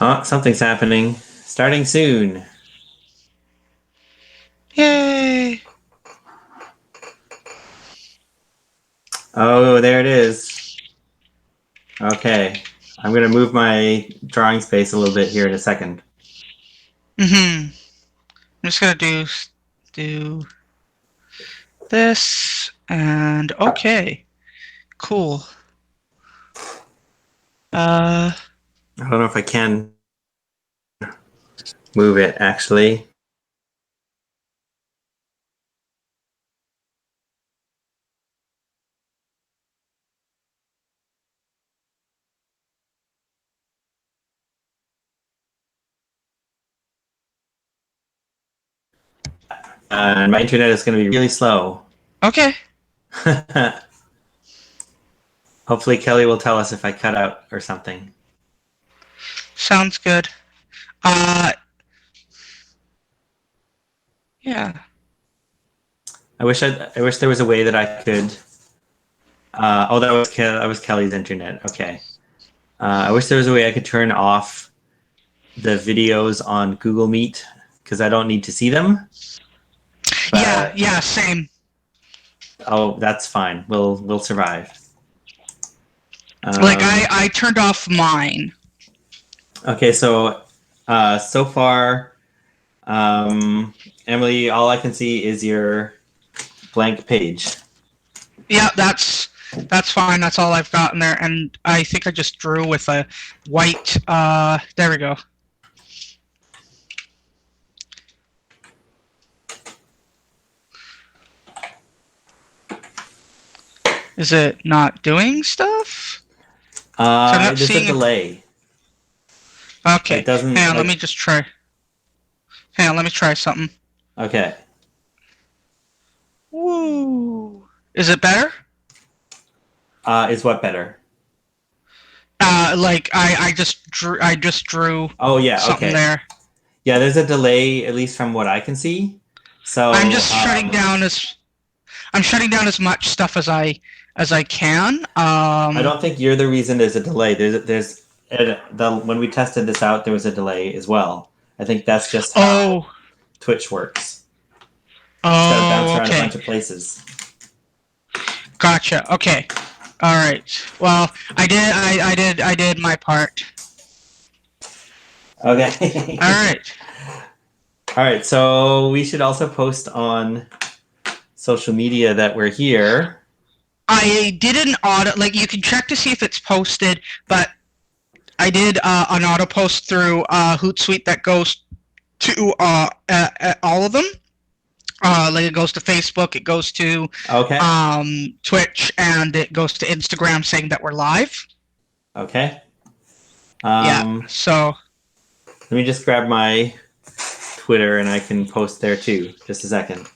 Oh, something's happening. Starting soon. Yay! Oh, there it is. Okay. I'm gonna move my drawing space a little bit here in a second. I'm just gonna do this and okay, cool. Uh, I don't know if I can move it actually. And my internet is gonna be really slow. okay, Hopefully Kelly will tell us if I cut out or something. sounds good. Uh, yeah. I wish there was a way that I could. Oh, that was Kelly's internet. Okay. I wish there was a way I could turn off the videos on Google Meet because I don't need to see them. Yeah, But yeah, same. oh, that's fine. We'll survive. Like Um, I turned off mine. okay, so so far, Emily, all I can see is your blank page. Yeah, that's fine. That's all I've got in there, and I think I just drew with a white. There we go. Is it not doing stuff? So I'm not There's a seeing. delay. Okay, It doesn't hang on. Let me like. just try. Hang on. Let me try something. Okay. Woo! Is it better? Is what better? Like I just drew. I just drew Oh yeah. something Okay. there. Yeah, there's a delay at least from what I can see. I'm So just shutting down as I'm shutting down as much stuff as I can. I don't think you're the reason there's a delay. When we tested this out, there was a delay as well. I think that's just how Oh, Twitch works. It's got to bounce oh, around a okay, bunch of places. gotcha. Okay, all right. Well, I did my part. All Okay. right. All right. So we should also post on social media that we're here. I did an auto. Like you can check to see if it's posted, but I did an auto post through Hootsuite that goes to all of them. Like it goes to Facebook, it goes to Okay. Twitch, and it goes to Instagram saying that we're live. Okay. Yeah. Um, So Let me just grab my Twitter and I can post there too. Just a second.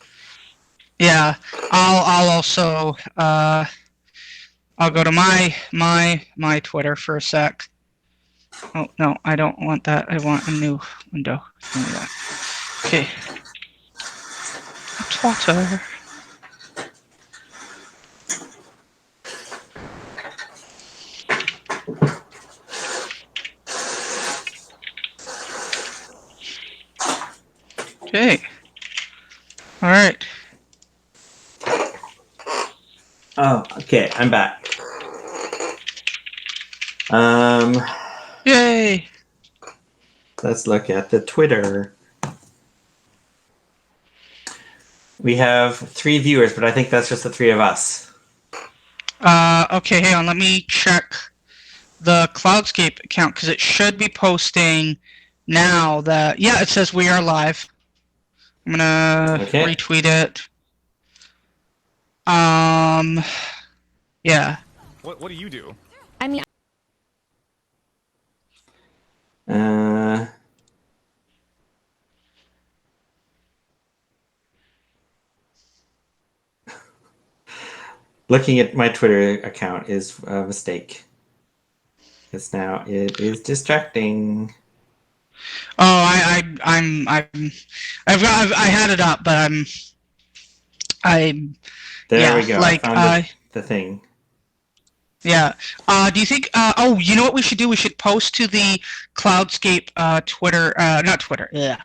yeah, I'll also I'll go to my Twitter for a sec. Oh no, I don't want that. I want a new window. Okay, Twitter. Okay. All right. Oh, okay. I'm back. Um, Yay. let's look at the Twitter. We have 3 viewers, but I think that's just the three of us. Okay, hang on. Let me check the Cloudscape account because it should be posting now that yeah, it says we are live. I'm gonna Okay. retweet it. Um, yeah. What do you do? I mean, Uh, Looking at my Twitter account is a mistake. Because now it is distracting. Oh, I had it up, but I'm There yeah, we go. I like found the thing. Yeah. Do you think? Oh, you know what we should do? We should post to the Cloudscape Twitter, not Twitter, yeah,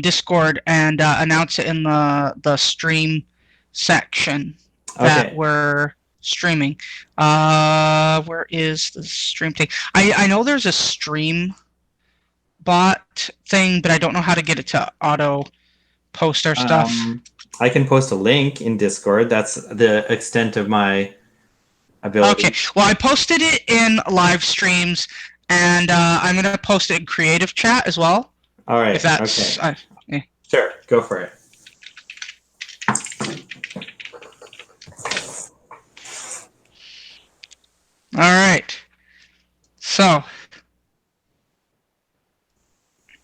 Discord, and announce it in the stream section that Okay. we're streaming. Where is the stream thing? I know there's a stream bot thing, but I don't know how to get it to auto post our stuff. I can post a link in Discord. That's the extent of my Okay. ability. Well, I posted it in live streams, and I'm gonna post it in creative chat as well. All If right. that's Okay. yeah. Sure. Go for it. All right. So,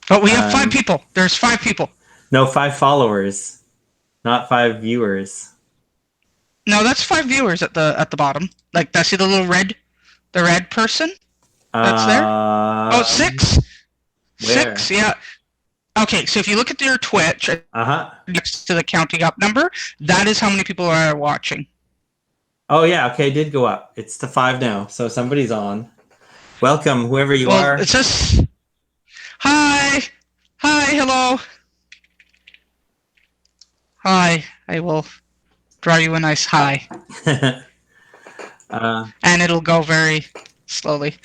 but we have 5 people. There's 5 people. No, 5 followers, not 5 viewers. No, that's 5 viewers at the bottom. Like, I see the red person that's there. Oh, Um, 6. where? 6. Yeah. Okay. So if you look at your Twitch Uh-huh. next to the counting up number, that is how many people are watching. Oh yeah, okay, it did go up. It's to 5 now, so somebody's on. Welcome, whoever you Well, are. it says hi, hi, hello, hi. I will draw you a nice hi, and it'll go very slowly.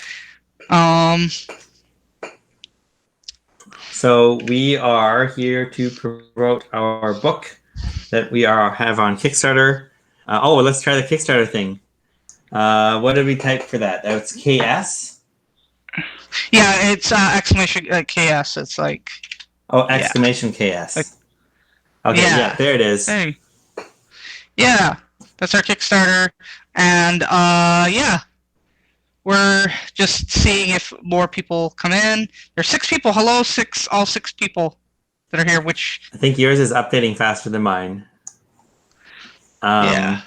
So we are here to promote our book that we have on Kickstarter. Let's try the Kickstarter thing. What did we type for that? That's KS? Yeah, it's exclamation KS. It's like Exclamation KS. Okay, yeah, there it is. Hey. Yeah, that's our Kickstarter, and yeah, we're just seeing if more people come in. There's 6 people. Hello, all 6 people that are here. Which I think yours is updating faster than mine. yeah.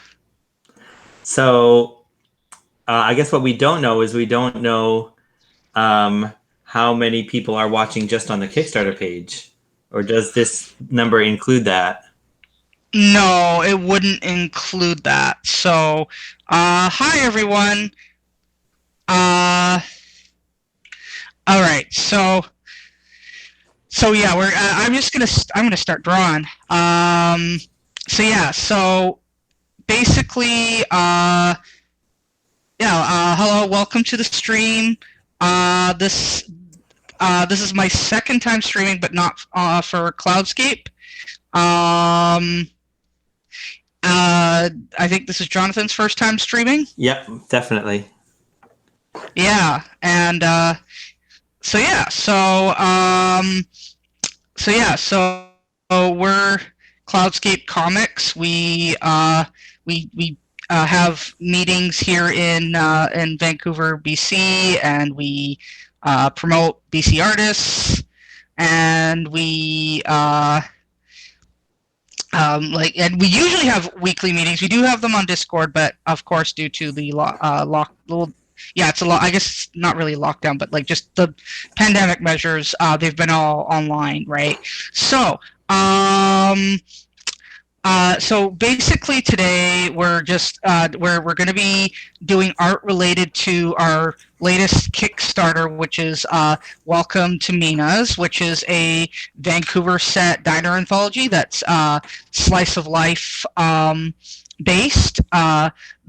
So I guess what we don't know is we don't know how many people are watching just on the Kickstarter page, or does this number include that? No, it wouldn't include that. So, hi everyone. All right. So yeah, I'm gonna start drawing. So yeah. So basically, hello, welcome to the stream. This is my second time streaming, but not for Cloudscape. I think this is Jonathan's first time streaming. Yep, definitely. Yeah, and so we're Cloudscape Comics. We have meetings here in Vancouver, BC, and we promote BC artists, and we and we usually have weekly meetings. We do have them on Discord, but of course, due to the it's a lot. I guess not really lockdown, but like just the pandemic measures. They've been all online, right? So, so basically today we're just we're going to be doing art related to our latest Kickstarter, which is Welcome to Mina's, which is a Vancouver set diner anthology that's slice of life based.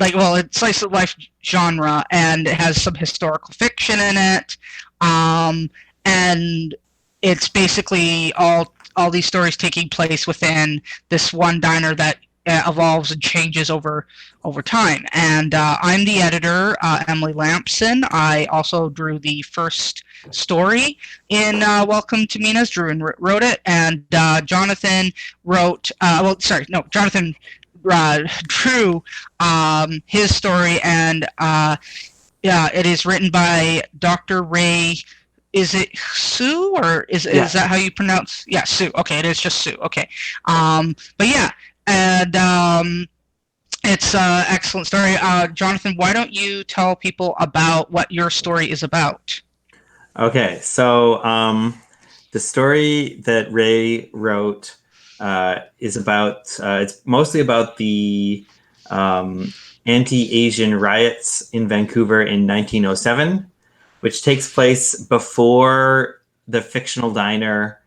It's slice of life genre, and it has some historical fiction in it, and it's basically all these stories taking place within this one diner that evolves and changes over time. And I'm the editor, Emily Lampson. I also drew the first story in Welcome to Mina's. Drew and wrote it, and Jonathan wrote. Jonathan drew his story, and it is written by Dr. Ray. Is it Sue, or is that how you pronounce? Yeah, Sue. Okay, it is just Sue. Okay, but yeah, and it's an excellent story. Jonathan, why don't you tell people about what your story is about? Okay, so the story that Ray wrote is about. It's mostly about the anti-Asian riots in Vancouver in 1907, which takes place before the fictional diner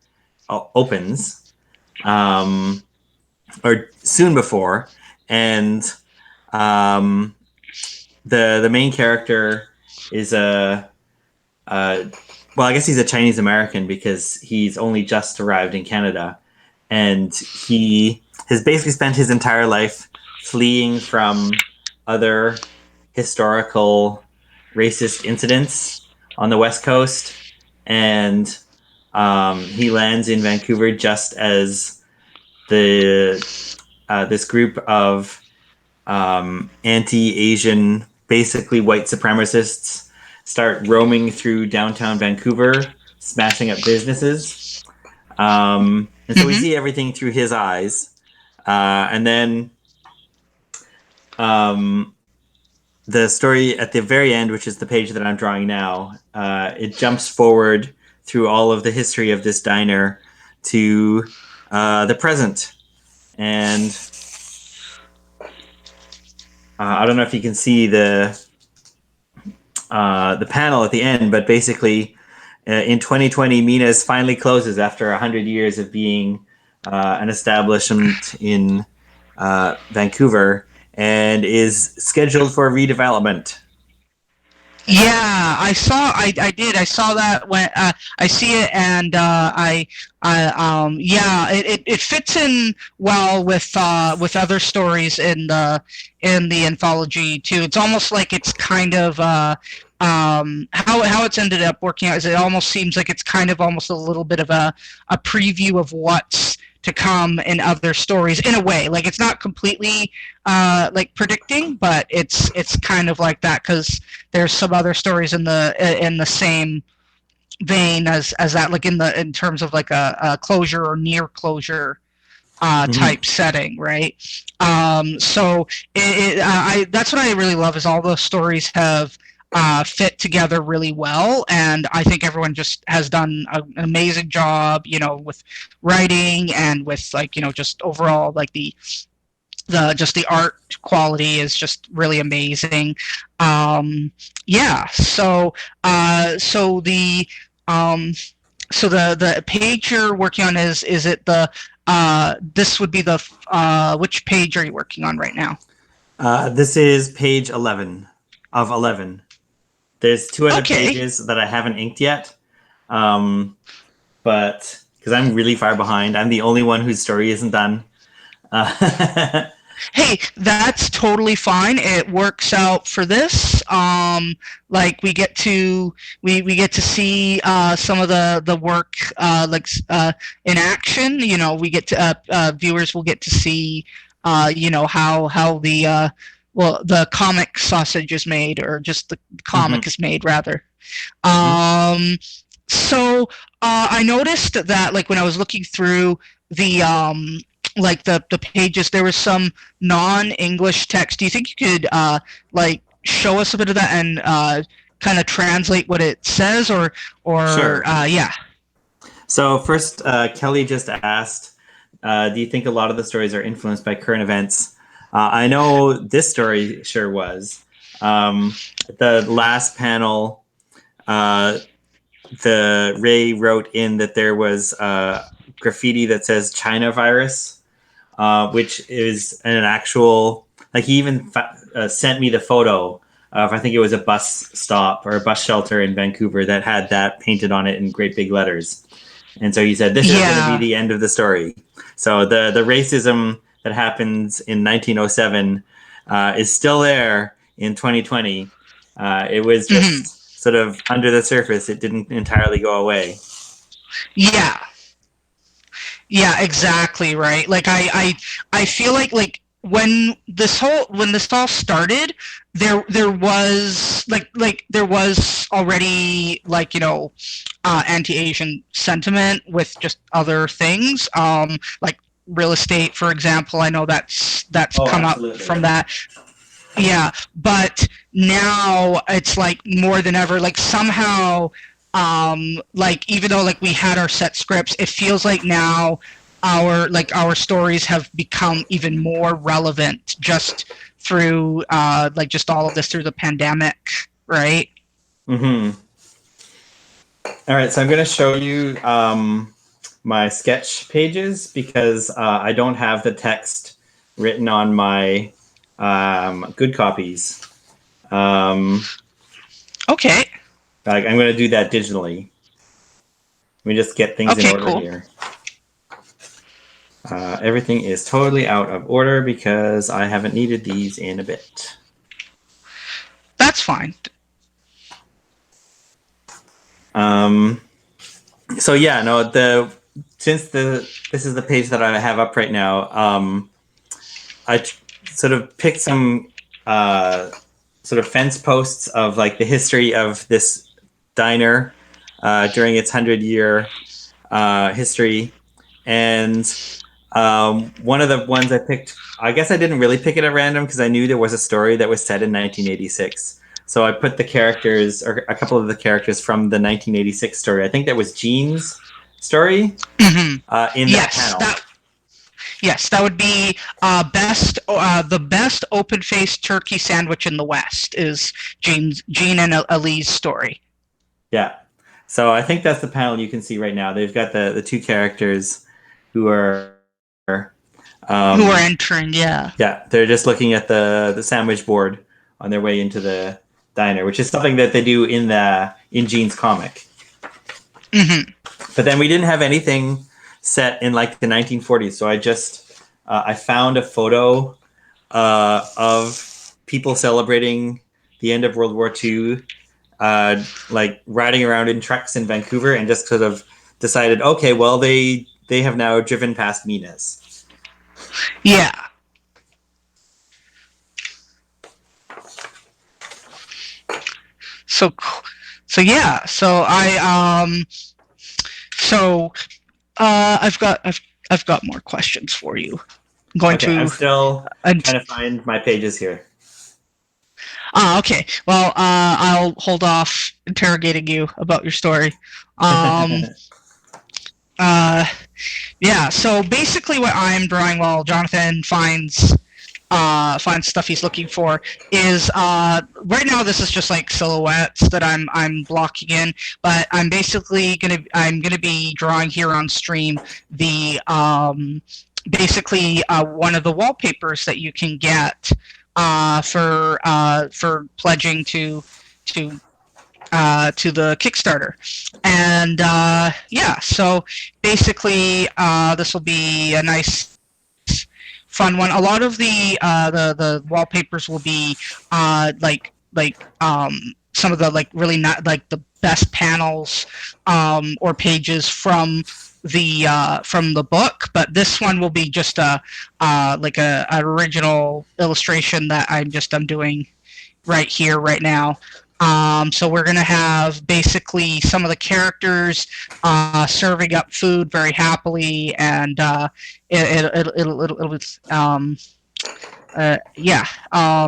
opens, or soon before, and the main character is well, I guess he's a Chinese American because he's only just arrived in Canada, and he has basically spent his entire life fleeing from other historical racist incidents on the West Coast, and he lands in Vancouver just as the this group of anti-Asian, basically white supremacists, start roaming through downtown Vancouver, smashing up businesses. And so we see everything through his eyes. And then the story at the very end, which is the page that I'm drawing now, it jumps forward through all of the history of this diner to the present. And I don't know if you can see the panel at the end, but basically in 2020, Mina's finally closes after 100 years of being an establishment in Vancouver, and is scheduled for redevelopment. Yeah, I did. I saw that when I see it, and yeah, it fits in well with other stories in the anthology too. It's almost like it's kind of how it's ended up working out is it almost seems like it's kind of almost a little bit of a preview of what's to come in other stories in a way. Like it's not completely like predicting, but it's kind of like that because there's some other stories in the same vein as that, like in terms of like a closure or near closure type setting, right? So that's what I really love is all those stories have fit together really well, and I think everyone just has done an amazing job, you know, with writing and with like, you know, just overall like the just the art quality is just really amazing. Yeah, so the so the page you're working on is it the this would be the which page are you working on right now? This is page 11 of 11. There's two other pages that I haven't inked yet, but because I'm really far behind, I'm the only one whose story isn't done. Hey, that's totally fine. It works out for this. Like we get to get to see some of the work in action. You know, we get to viewers will get to see you know how the well, the comic sausage is made, or just the comic is made, rather. So I noticed that, like, when I was looking through the like the pages, there was some non-English text. Do you think you could like show us a bit of that and kind of translate what it says, or Sure. Yeah. So first, Kelly just asked, do you think a lot of the stories are influenced by current events? I know this story sure was. The last panel, the Ray wrote in that there was graffiti that says China virus, which is an actual, like, he even sent me the photo of, I think it was a bus stop or a bus shelter in Vancouver that had that painted on it in great big letters. And so he said, this is going to be the end of the story. So the racism that happens in 1907 is still there in 2020. It was just sort of under the surface. It didn't entirely go away. Yeah. Yeah, exactly, right. Like I feel like when this all started, there was like there was already, like, you know, anti-Asian sentiment with just other things, like real estate, for example. I know that's come up from that. Yeah, but now it's like more than ever, like somehow like even though like we had our set scripts, it feels like now our stories have become even more relevant just through just all of this through the pandemic, right? Mm-hmm. All right, so I'm going to show you my sketch pages because I don't have the text written on my good copies. Okay. I'm going to do that digitally. Let me just get things in Okay, order cool. here. Everything is totally out of order because I haven't needed these in a bit. That's fine. So yeah, no, this is the page that I have up right now. I sort of picked some sort of fence posts of like the history of this diner during its 100-year history, and one of the ones I picked, I guess I didn't really pick it at random because I knew there was a story that was set in 1986. So I put the characters, or a couple of the characters from the 1986 story. I think that was Jean's story Mm-hmm. in that Yes, panel. that would be the best open-faced turkey sandwich in the West is Jean and Elise story. Yeah. So I think that's the panel you can see right now. They've got the two characters who are Who are entering, yeah. Yeah, they're just looking at the sandwich board on their way into the diner, which is something that they do in Gene's comic. Mm-hmm. But then we didn't have anything set in like the 1940s, so I found a photo of people celebrating the end of World War II, like riding around in trucks in Vancouver, and just sort of decided, okay, well they have now driven past Mina's. Yeah. So yeah. I've got more questions for you. I'm going Okay, to. I'm still trying to find my pages here. Okay. Well, I'll hold off interrogating you about your story. Yeah. So basically, what I'm drawing while Jonathan finds stuff he's looking for is right now this is just like silhouettes that I'm blocking in, but I'm gonna be drawing here on stream the basically one of the wallpapers that you can get for pledging to the Kickstarter. And yeah, so basically this will be a nice fun one. A lot of the wallpapers will be some of the like really not like the best panels or pages from the book, but this one will be just a original illustration that I'm doing right here right now. So we're going to have basically some of the characters serving up food very happily, and it'll yeah.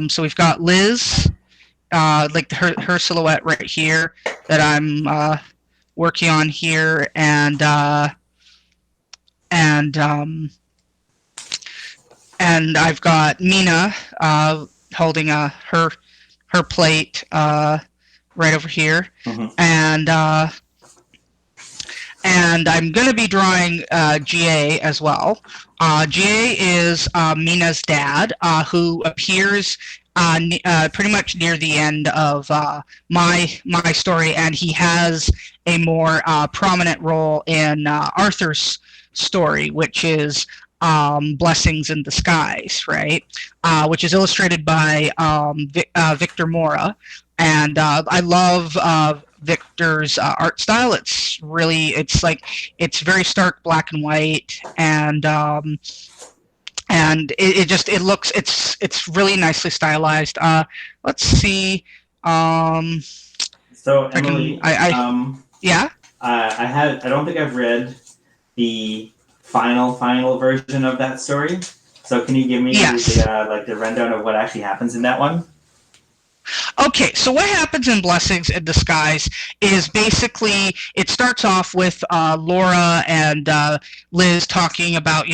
So we've got Liz, like her silhouette right here that I'm working on here, and I've got Mina holding her plate right over here, Mm-hmm. and I'm going to be drawing GA as well. GA is Mina's dad, who appears pretty much near the end of my story, and he has a more prominent role in Arthur's story, which is Blessings in Disguise, right? Which is illustrated by Victor Mora. And I love Victor's art style. It's very stark black and white, and it's really nicely stylized. Let's see. So Emily, yeah. I don't think I've read the final version of that story. So can you give me Yes. the rundown of what actually happens in that one? Okay, so what happens in Blessings in Disguise is basically it starts off with Laura and Liz talking about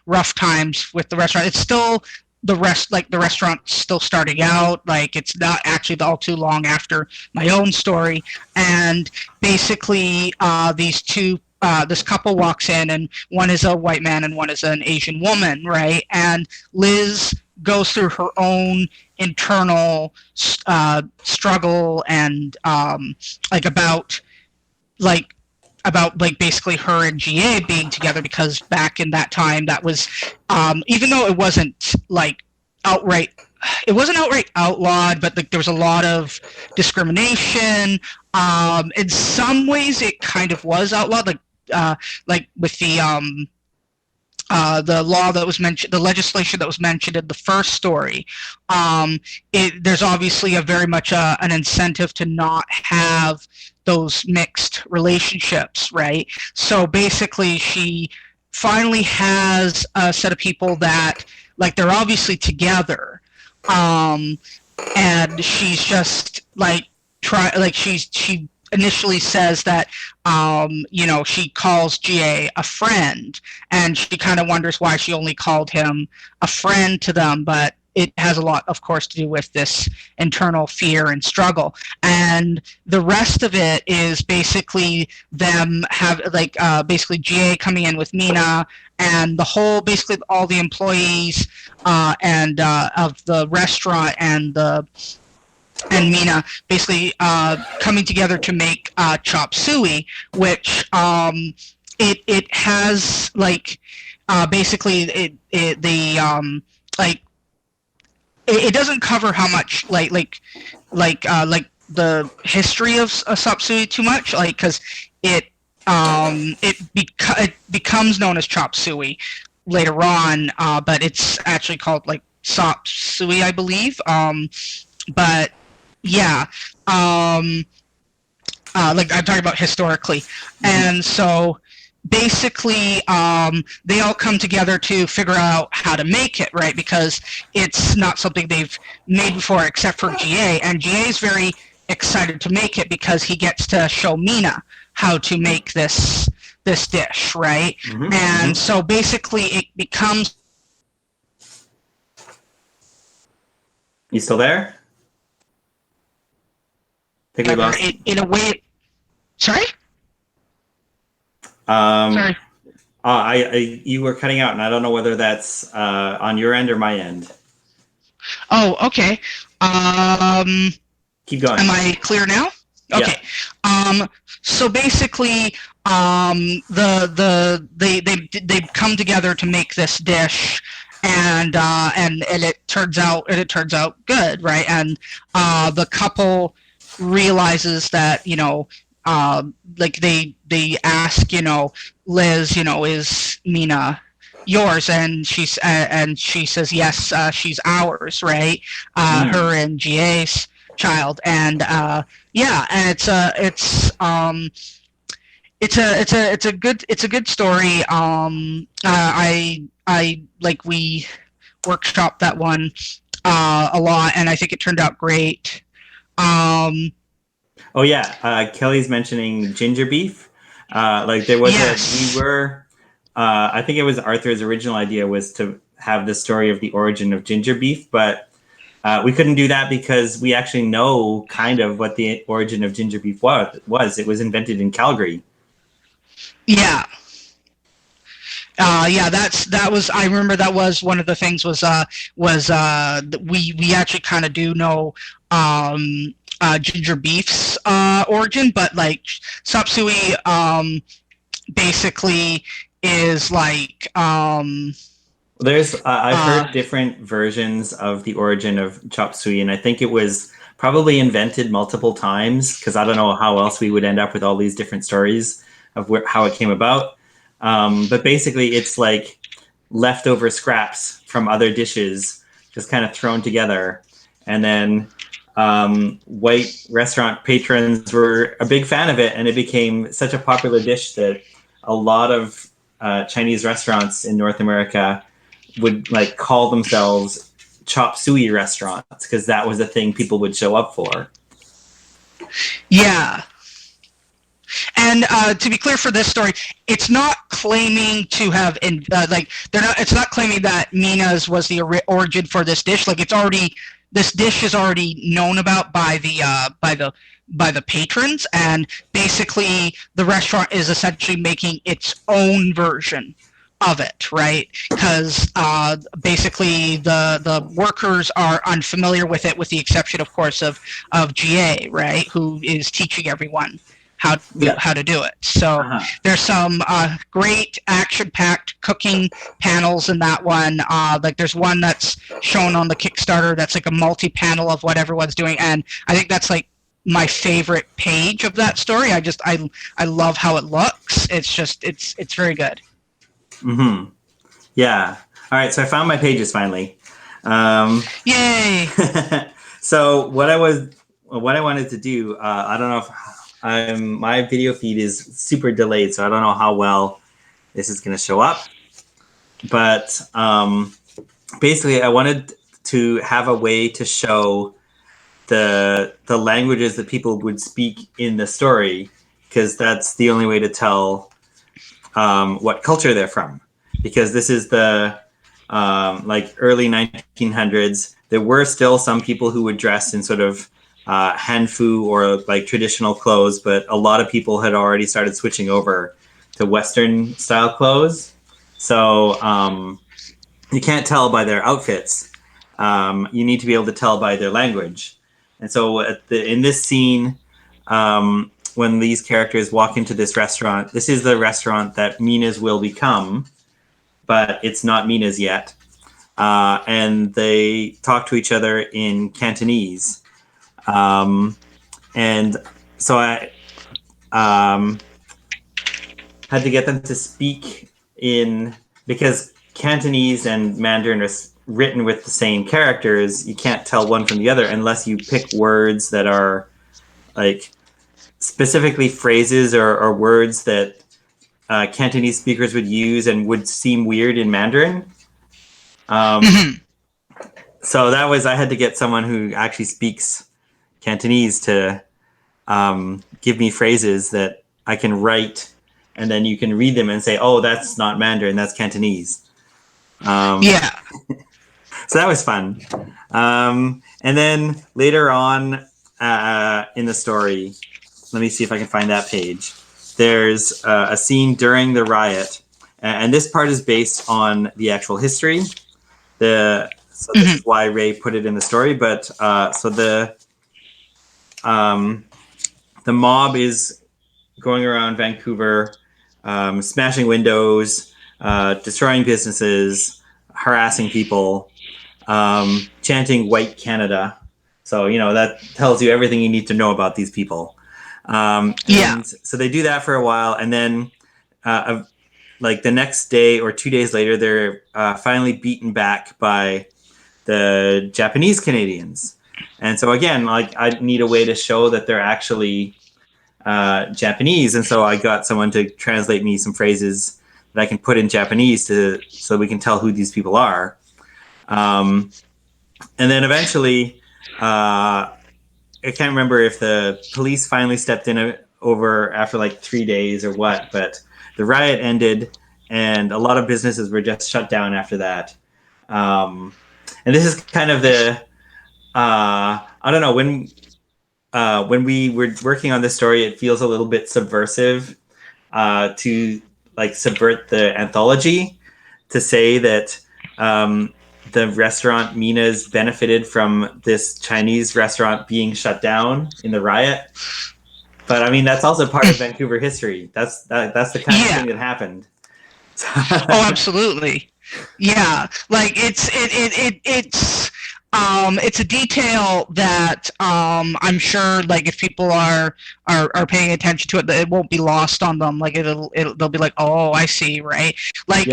rough times with the restaurant. It's still the restaurant's still starting out. Like it's not actually all too long after my own story, and basically this couple walks in, and one is a white man and one is an Asian woman, right? And Liz goes through her own internal struggle and like like about basically her and GA being together, because back in that time that was even though it wasn't like outright it wasn't outright outlawed, but there was a lot of discrimination. In some ways it kind of was outlawed, like with the law that was mentioned, the legislation that was mentioned in the first story. There's obviously a very much an incentive to not have those mixed relationships, right? So basically, she finally has a set of people that, like, they're obviously together, and she's just she initially says that she calls GA a friend, and she kind of wonders why she only called him a friend to them, but it has a lot, of course, to do with this internal fear and struggle. And the rest of it is basically them basically GA coming in with Mina, and basically all the employees and of the restaurant and Mina basically coming together to make chop suey, which it has basically it doesn't cover how much like the history of chop suey too much, because it becomes known as chop suey later on, but it's actually called like chop suey, I believe. But yeah, like I'm talking about historically, and so basically they all come together to figure out how to make it, right? Because it's not something they've made before, except for GA, and GA is very excited to make it because he gets to show Mina how to make this dish, right? And so basically it becomes. You still there? I think we lost. In a way. Sorry? Sorry. You were cutting out, and I don't know whether that's on your end or my end. Oh, okay. Keep going. Am I clear now? Okay. Yeah. So basically, they come together to make this dish, and it turns out good, right? And the couple realizes that they ask Liz, is Mina yours? And she says yes, she's ours, right? Her and GA's child. And yeah, and it's a good story. We workshopped that one a lot, and I think it turned out great. Oh yeah, Kelly's mentioning ginger beef. There was I think it was Arthur's original idea was to have the story of the origin of ginger beef, but we couldn't do that because we actually know kind of what the origin of ginger beef was. It was invented in Calgary. Yeah. That was. I remember that was one of the things. We actually kind of do know ginger beef's origin, but like chop suey basically is like. There's I've heard different versions of the origin of chop suey, and I think it was probably invented multiple times because I don't know how else we would end up with all these different stories of how it came about. But basically, it's like leftover scraps from other dishes, just kind of thrown together. And then white restaurant patrons were a big fan of it, and it became such a popular dish that a lot of Chinese restaurants in North America would like call themselves chop suey restaurants because that was a thing people would show up for. Yeah. And to be clear for this story, it's not claiming to have it's not claiming that Mina's was the origin for this dish. Like this dish is already known about by the patrons, and basically the restaurant is essentially making its own version of it, right? Because basically the workers are unfamiliar with it, with the exception, of course, of GA, right, who is teaching everyone how to do it. So there's some great action-packed cooking panels in that one. Like there's one that's shown on the Kickstarter that's like a multi-panel of what everyone's doing, and I think that's like my favorite page of that story. I love how it looks. It's very good. Mm-hmm. Yeah. All right. So I found my pages finally. Yay! So what I wanted to do, I don't know if my video feed is super delayed, so I don't know how well this is going to show up. But basically, I wanted to have a way to show the languages that people would speak in the story, because that's the only way to tell what culture they're from. Because this is the like early 1900s. There were still some people who would dress in sort of hanfu or like traditional clothes, but a lot of people had already started switching over to Western style clothes. So you can't tell by their outfits. You need to be able to tell by their language. And so in this scene, when these characters walk into this restaurant, this is the restaurant that Mina's will become, but it's not Mina's yet. And they talk to each other in Cantonese. And so I had to get them to speak because Cantonese and Mandarin are written with the same characters. You can't tell one from the other unless you pick words that are like specifically phrases or words that Cantonese speakers would use and would seem weird in Mandarin. So I had to get someone who actually speaks Cantonese to give me phrases that I can write, and then you can read them and say, oh, that's not Mandarin, that's Cantonese. Yeah. So that was fun. And then later on in the story, let me see if I can find that page. There's a scene during the riot, and this part is based on the actual history. So this is why Ray put it in the story. But so the mob is going around Vancouver, smashing windows, destroying businesses, harassing people, chanting "White Canada." So that tells you everything you need to know about these people. And so they do that for a while, and then like the next day or 2 days later, they're finally beaten back by the Japanese Canadians. And so again, like I need a way to show that they're actually Japanese, and so I got someone to translate me some phrases that I can put in Japanese so we can tell who these people are. And then eventually, I can't remember if the police finally stepped in over after like 3 days or what, but the riot ended and a lot of businesses were just shut down after that. And this is kind of the, I don't know, when we were working on this story, it feels a little bit subversive to like subvert the anthology, to say that the restaurant Mina's benefited from this Chinese restaurant being shut down in the riot. But I mean, that's also part of Vancouver history. That's the kind of thing that happened. Oh, absolutely. Yeah, like it's a detail that I'm sure, like if people are paying attention to it, it won't be lost on them. Like they'll be like, oh, I see, right? Like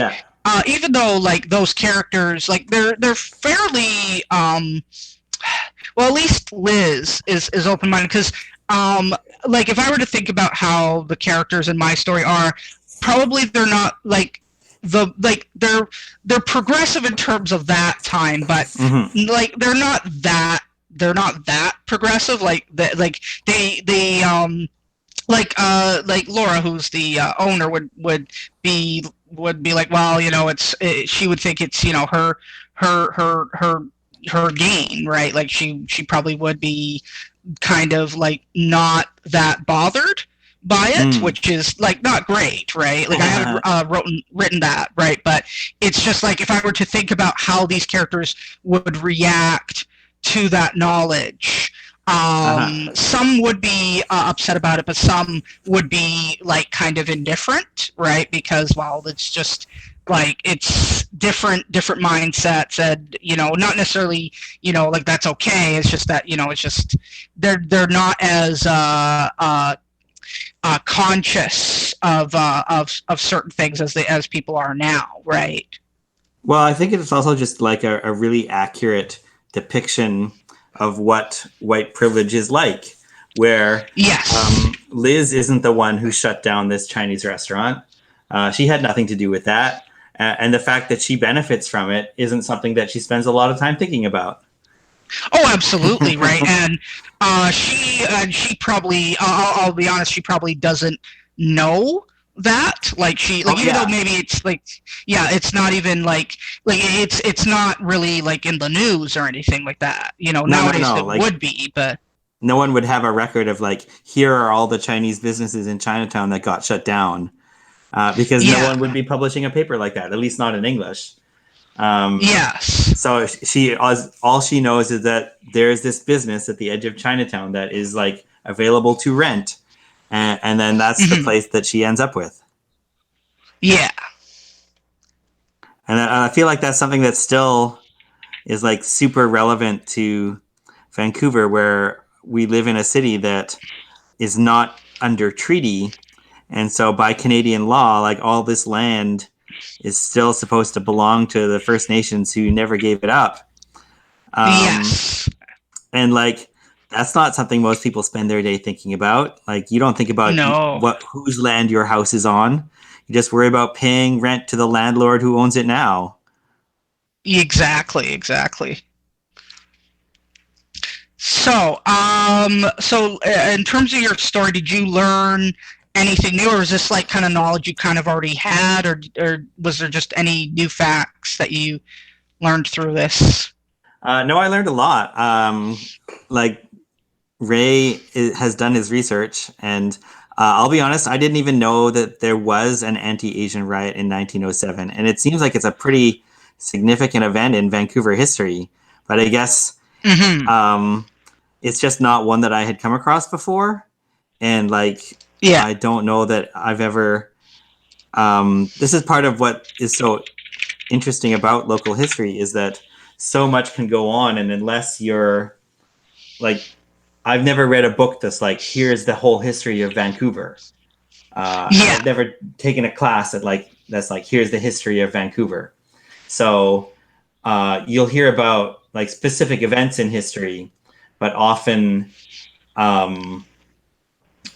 even though like those characters, like they're fairly well, at least Liz is open-minded, because like if I were to think about how the characters in my story are, probably they're not like they're progressive in terms of that time, but like they're not that progressive. Like like Laura, who's the owner, would be like, well, she would think it's her gain, right? Like she probably would be kind of like not that bothered by it, which is like not great, right? Like I haven't written that, right? But it's just like if I were to think about how these characters would react to that knowledge, some would be upset about it, but some would be like kind of indifferent, right? Because well, it's just like it's different mindsets, and not necessarily like that's okay. It's just that it's just they're not as conscious of certain things as people are now, right? Well, I think it's also just like a really accurate depiction of what white privilege is like, where yes, Liz isn't the one who shut down this Chinese restaurant. She had nothing to do with that. And the fact that she benefits from it isn't something that she spends a lot of time thinking about. Oh, absolutely, right. And she probably, I'll be honest, she probably doesn't know that. Like even though maybe it's like, yeah, it's not even like it's not really like in the news or anything like that. Nowadays it like, would be, but no one would have a record of like, here are all the Chinese businesses in Chinatown that got shut down. Because no one would be publishing a paper like that, at least not in English. Yes. So all she knows is that there's this business at the edge of Chinatown that is like available to rent, and then that's the place that she ends up with. Yeah. And I feel like that's something that still is like super relevant to Vancouver, where we live in a city that is not under treaty. And so by Canadian law, like all this land is still supposed to belong to the First Nations who never gave it up. Yes. And like, that's not something most people spend their day thinking about. Like you don't think about whose land your house is on. You just worry about paying rent to the landlord who owns it now. Exactly. So, in terms of your story, did you learn anything new, or is this like kind of knowledge you kind of already had, or was there just any new facts that you learned through this? No, I learned a lot. Like Ray has done his research, and I'll be honest, I didn't even know that there was an anti-Asian riot in 1907, and it seems like it's a pretty significant event in Vancouver history. But I guess it's just not one that I had come across before, and like. Yeah. I don't know that I've ever. This is part of what is so interesting about local history is that so much can go on, and unless you're like, I've never read a book that's like, here's the whole history of Vancouver. I've never taken a class that's like, here's the history of Vancouver. So you'll hear about like specific events in history, but often.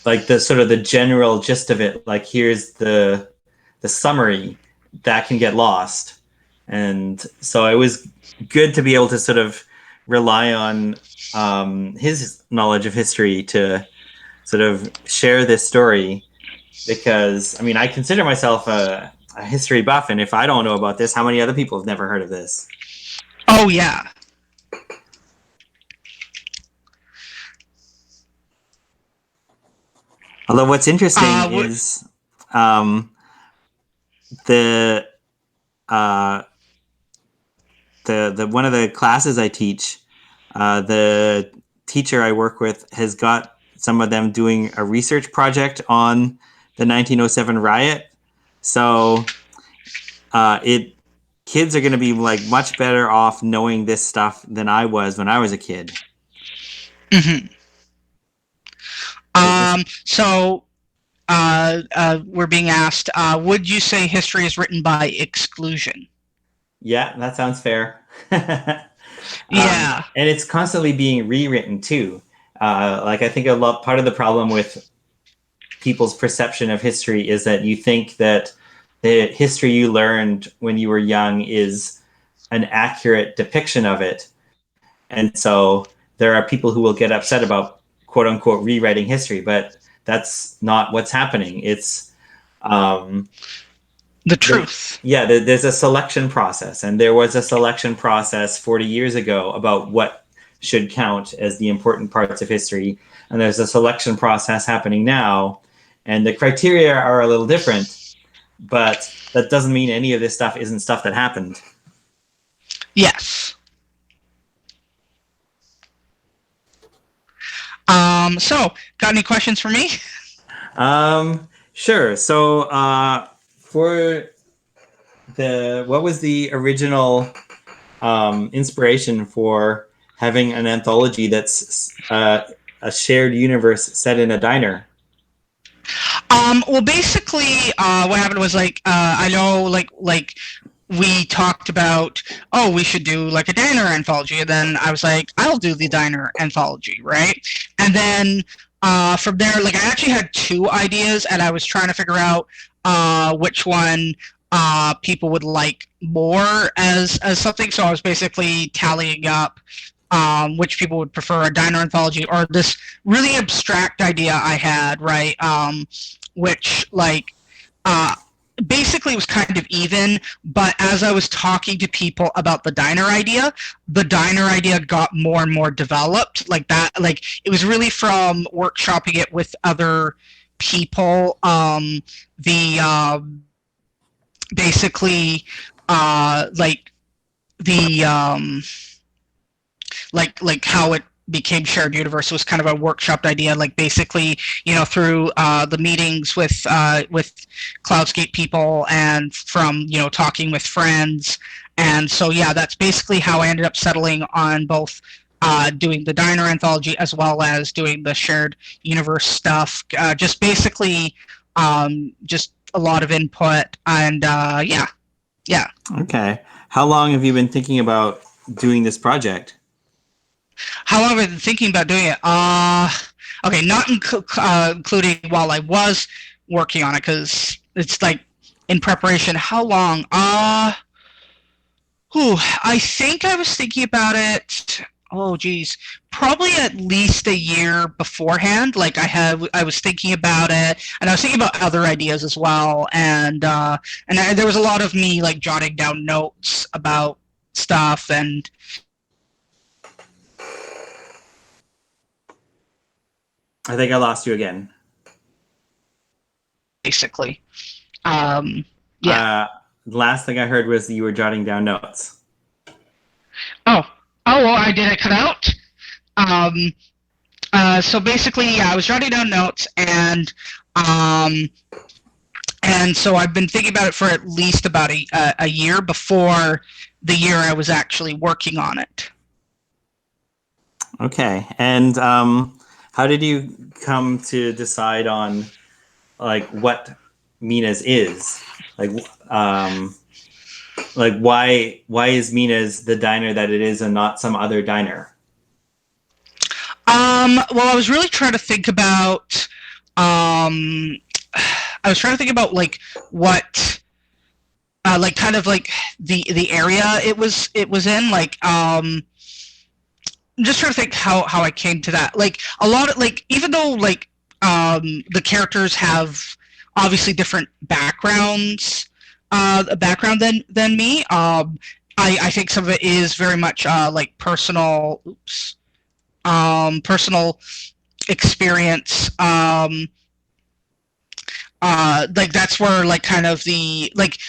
Like the sort of the general gist of it, like here's the summary, that can get lost. And so it was good to be able to sort of rely on his knowledge of history to sort of share this story, because I mean, I consider myself a history buff, and if I don't know about this, how many other people have never heard of this? Oh yeah. Although what's interesting is the one of the classes I teach, the teacher I work with has got some of them doing a research project on the 1907 riot. So kids are going to be like much better off knowing this stuff than I was when I was a kid. So we're being asked, would you say history is written by exclusion? Yeah, that sounds fair. Yeah. And it's constantly being rewritten too. Like I think part of the problem with people's perception of history is that you think that the history you learned when you were young is an accurate depiction of it. And so there are people who will get upset about quote unquote rewriting history, but that's not what's happening. It's The truth. there's a selection process, and there was a selection process 40 years ago about what should count as the important parts of history, and there's a selection process happening now, and the criteria are a little different, but that doesn't mean any of this stuff isn't stuff that happened. Yes. So, got any questions for me? Sure. So, for what was the original inspiration for having an anthology that's a shared universe set in a diner? Well, basically, what happened was I know we talked about, oh, we should do like a diner anthology, and then I was like, I'll do the diner anthology, right? And then from there, like I actually had two ideas, and I was trying to figure out which one people would like more as something. So I was basically tallying up which people would prefer, a diner anthology or this really abstract idea I had, right? Which basically was kind of even, but as I was talking to people about the diner idea got more and more developed. Like that, like it was really from workshopping it with other people. Basically, like the like how it became shared universe was kind of a workshopped idea, like basically, you know, through the meetings with Cloudscape people and from, you know, talking with friends. And so yeah, that's basically how I ended up settling on both doing the diner anthology as well as doing the shared universe stuff. Just basically just a lot of input, and yeah. Okay. How long have you been thinking about doing this project? How long have I been thinking about doing it? Okay, not including while I was working on it, because it's like in preparation. How long? I think I was thinking about it. Oh, geez, probably at least a year beforehand. Like I was thinking about it, and I was thinking about other ideas as well. And there was a lot of me like jotting down notes about stuff and. I think I lost you again. Basically. The last thing I heard was that you were jotting down notes. Oh, well, I did it cut out. So basically, yeah, I was jotting down notes, and so I've been thinking about it for at least about a year before the year I was actually working on it. Okay, and how did you come to decide on like what Mina's is? Why is Mina's the diner that it is and not some other diner? Well, I was really trying to think about like what like kind of like the area it was in, like I'm just trying to think how I came to that. Like a lot of, like, even though like the characters have obviously different backgrounds, background than me. I think some of it is very much like personal experience. Like that's where like kind of the like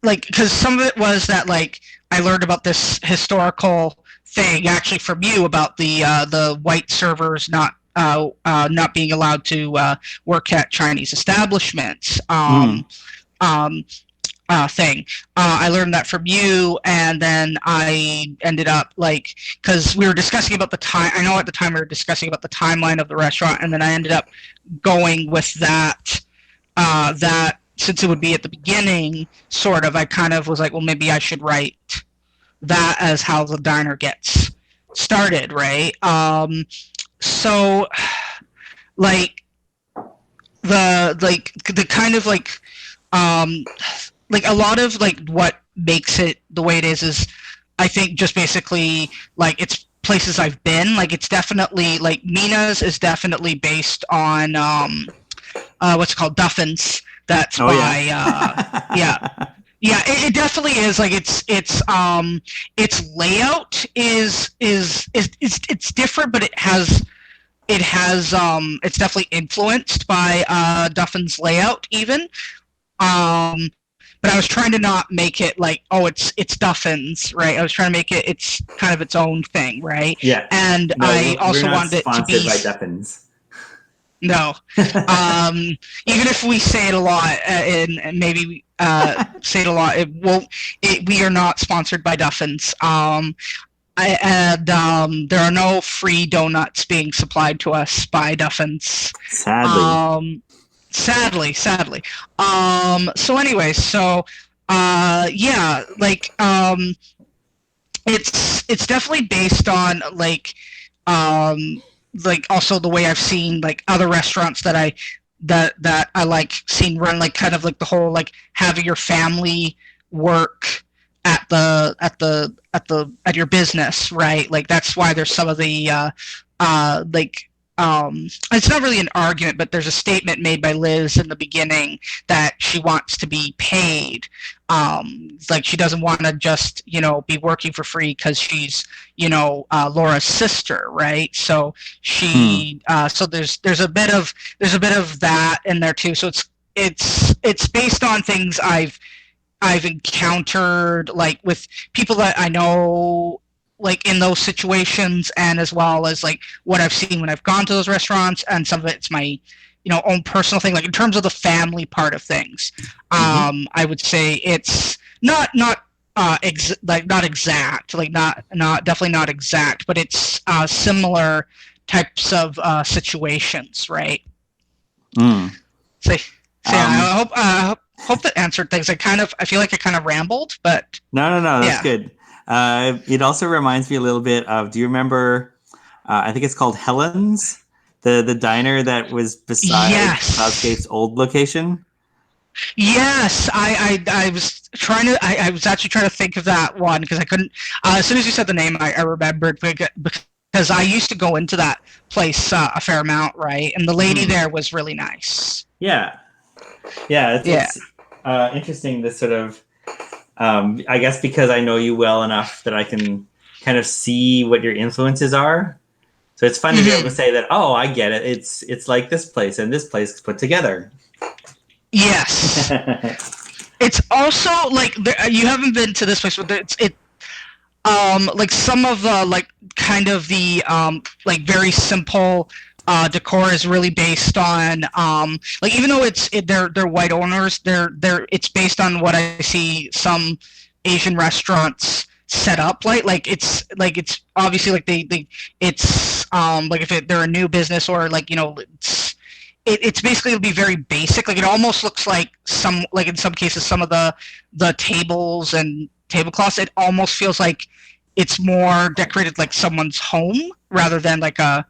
because some of it was that like I learned about this historical thing actually from you about the white servers not being allowed to work at Chinese establishments. Thing. I learned that from you, and then I ended up like, because we were discussing about the time. I know at the time we were discussing about the timeline of the restaurant, and then I ended up going with that. That since it would be at the beginning, sort of, I kind of was like, well, maybe I should write that as how the diner gets started, right? So, like the kind of like like a lot of like what makes it the way it is I think just basically like it's places I've been. Like it's definitely like Mina's is definitely based on what's it called, Duffins. That's Oh yeah. by yeah. Yeah, it definitely is. Like its layout is it's different, but it's definitely influenced by Duffin's layout even. Um, but I was trying to not make it like, oh, it's Duffin's, right? I was trying to make it it's kind of its own thing, right? Yeah. And No, I we're also not wanted it to sponsored be by Duffins. no. Even if we say it a lot, and maybe say it a lot, it won't. We are not sponsored by Duffins. There are no free donuts being supplied to us by Duffins. Sadly. Um, sadly. So anyway, so yeah, it's definitely based on like also the way I've seen like other restaurants that I like seen run, like kind of like the whole like having your family work at your business, right? Like that's why there's some of the it's not really an argument, but there's a statement made by Liz in the beginning that she wants to be paid. Like she doesn't want to just be working for free because she's Laura's sister, right? So so there's a bit of that in there too. So it's based on things I've encountered, like with people that I know, like in those situations, and as well as like what I've seen when I've gone to those restaurants, and some of it's my own personal thing. Like in terms of the family part of things, Mm-hmm. I would say it's not not exact, like not definitely not exact, but it's similar types of situations, right? Mm. So, yeah, Um, hope that answered things. I feel like I kind of rambled, but no, that's yeah. good. It also reminds me a little bit of. Do you remember? I think it's called Helen's, the diner that was beside Yes. Cloudscape's old location. Yes, I was trying to. I was actually trying to think of that one because I couldn't. As soon as you said the name, I remembered because I used to go into that place a fair amount, right? And the lady Mm-hmm. there was really nice. Yeah, yeah. Yeah. It's interesting. This sort of. I guess because I know you well enough that I can kind of see what your influences are. So it's fun to be able to Hmm. say that. Oh, I get it. It's like this place and this place put together. Yes. It's also like you haven't been to this place, but like some of the like kind of the like very simple decor is really based on like even though they're white owners, it's based on what I see some Asian restaurants set up it's obviously like they it's like if they're a new business or like it's basically it'll be very basic. Like it almost looks like some like in some cases some of the tables and tablecloths. It almost feels like it's more decorated like someone's home rather than like a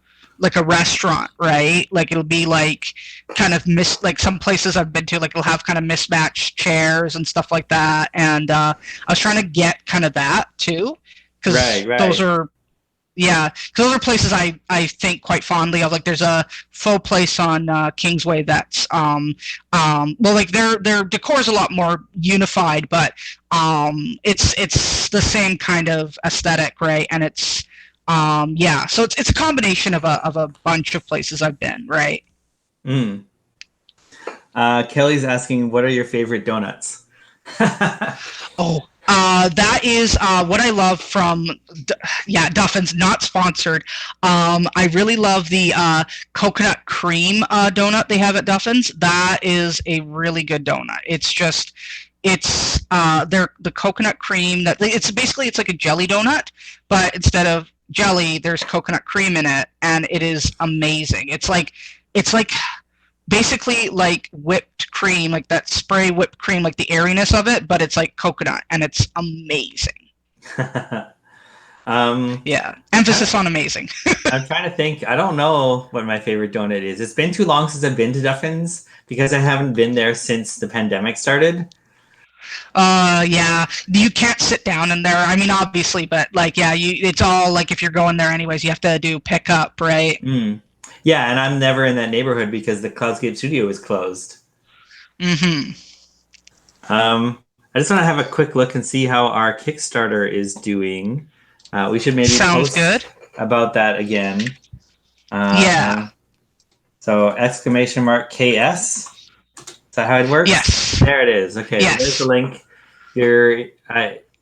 restaurant, right? Like it'll be like kind of like some places I've been to, like it'll have kind of mismatched chairs and stuff like that. And I was trying to get kind of that too, Right, because those right. are yeah, because those are places I think quite fondly of. Like there's a faux place on Kingsway that's well like their decor is a lot more unified, but it's the same kind of aesthetic, right? And it's yeah, so it's a combination of a bunch of places I've been, right? Mm. Kelly's asking, what are your favorite donuts? Oh, that is what I love from, yeah, Duffin's, not sponsored. I really love the coconut cream donut they have at Duffin's. That is a really good donut. It's the coconut cream that it's basically it's like a jelly donut, but instead of jelly, there's coconut cream in it, and it is amazing. It's like basically like whipped cream, like that spray whipped cream, like the airiness of it, but it's like coconut, and it's amazing. Yeah, I'm trying emphasis to, on amazing. I'm trying to think. I don't know what my favorite donut is. It's been too long since I've been to Duffin's because I haven't been there since the pandemic started. Yeah, you can't sit down in there. I mean, obviously, but like, yeah, it's all like if you're going there anyways, you have to do pickup, right? Mm. Yeah, and I'm never in that neighborhood because the Cloudscape studio is closed. Mm-hmm. I just want to have a quick look and see how our Kickstarter is doing. We should maybe Sounds post good. about that again. Yeah. So exclamation mark KS. Is that how it works? Yes. There it is. Okay, so there's the Yes. link. You're,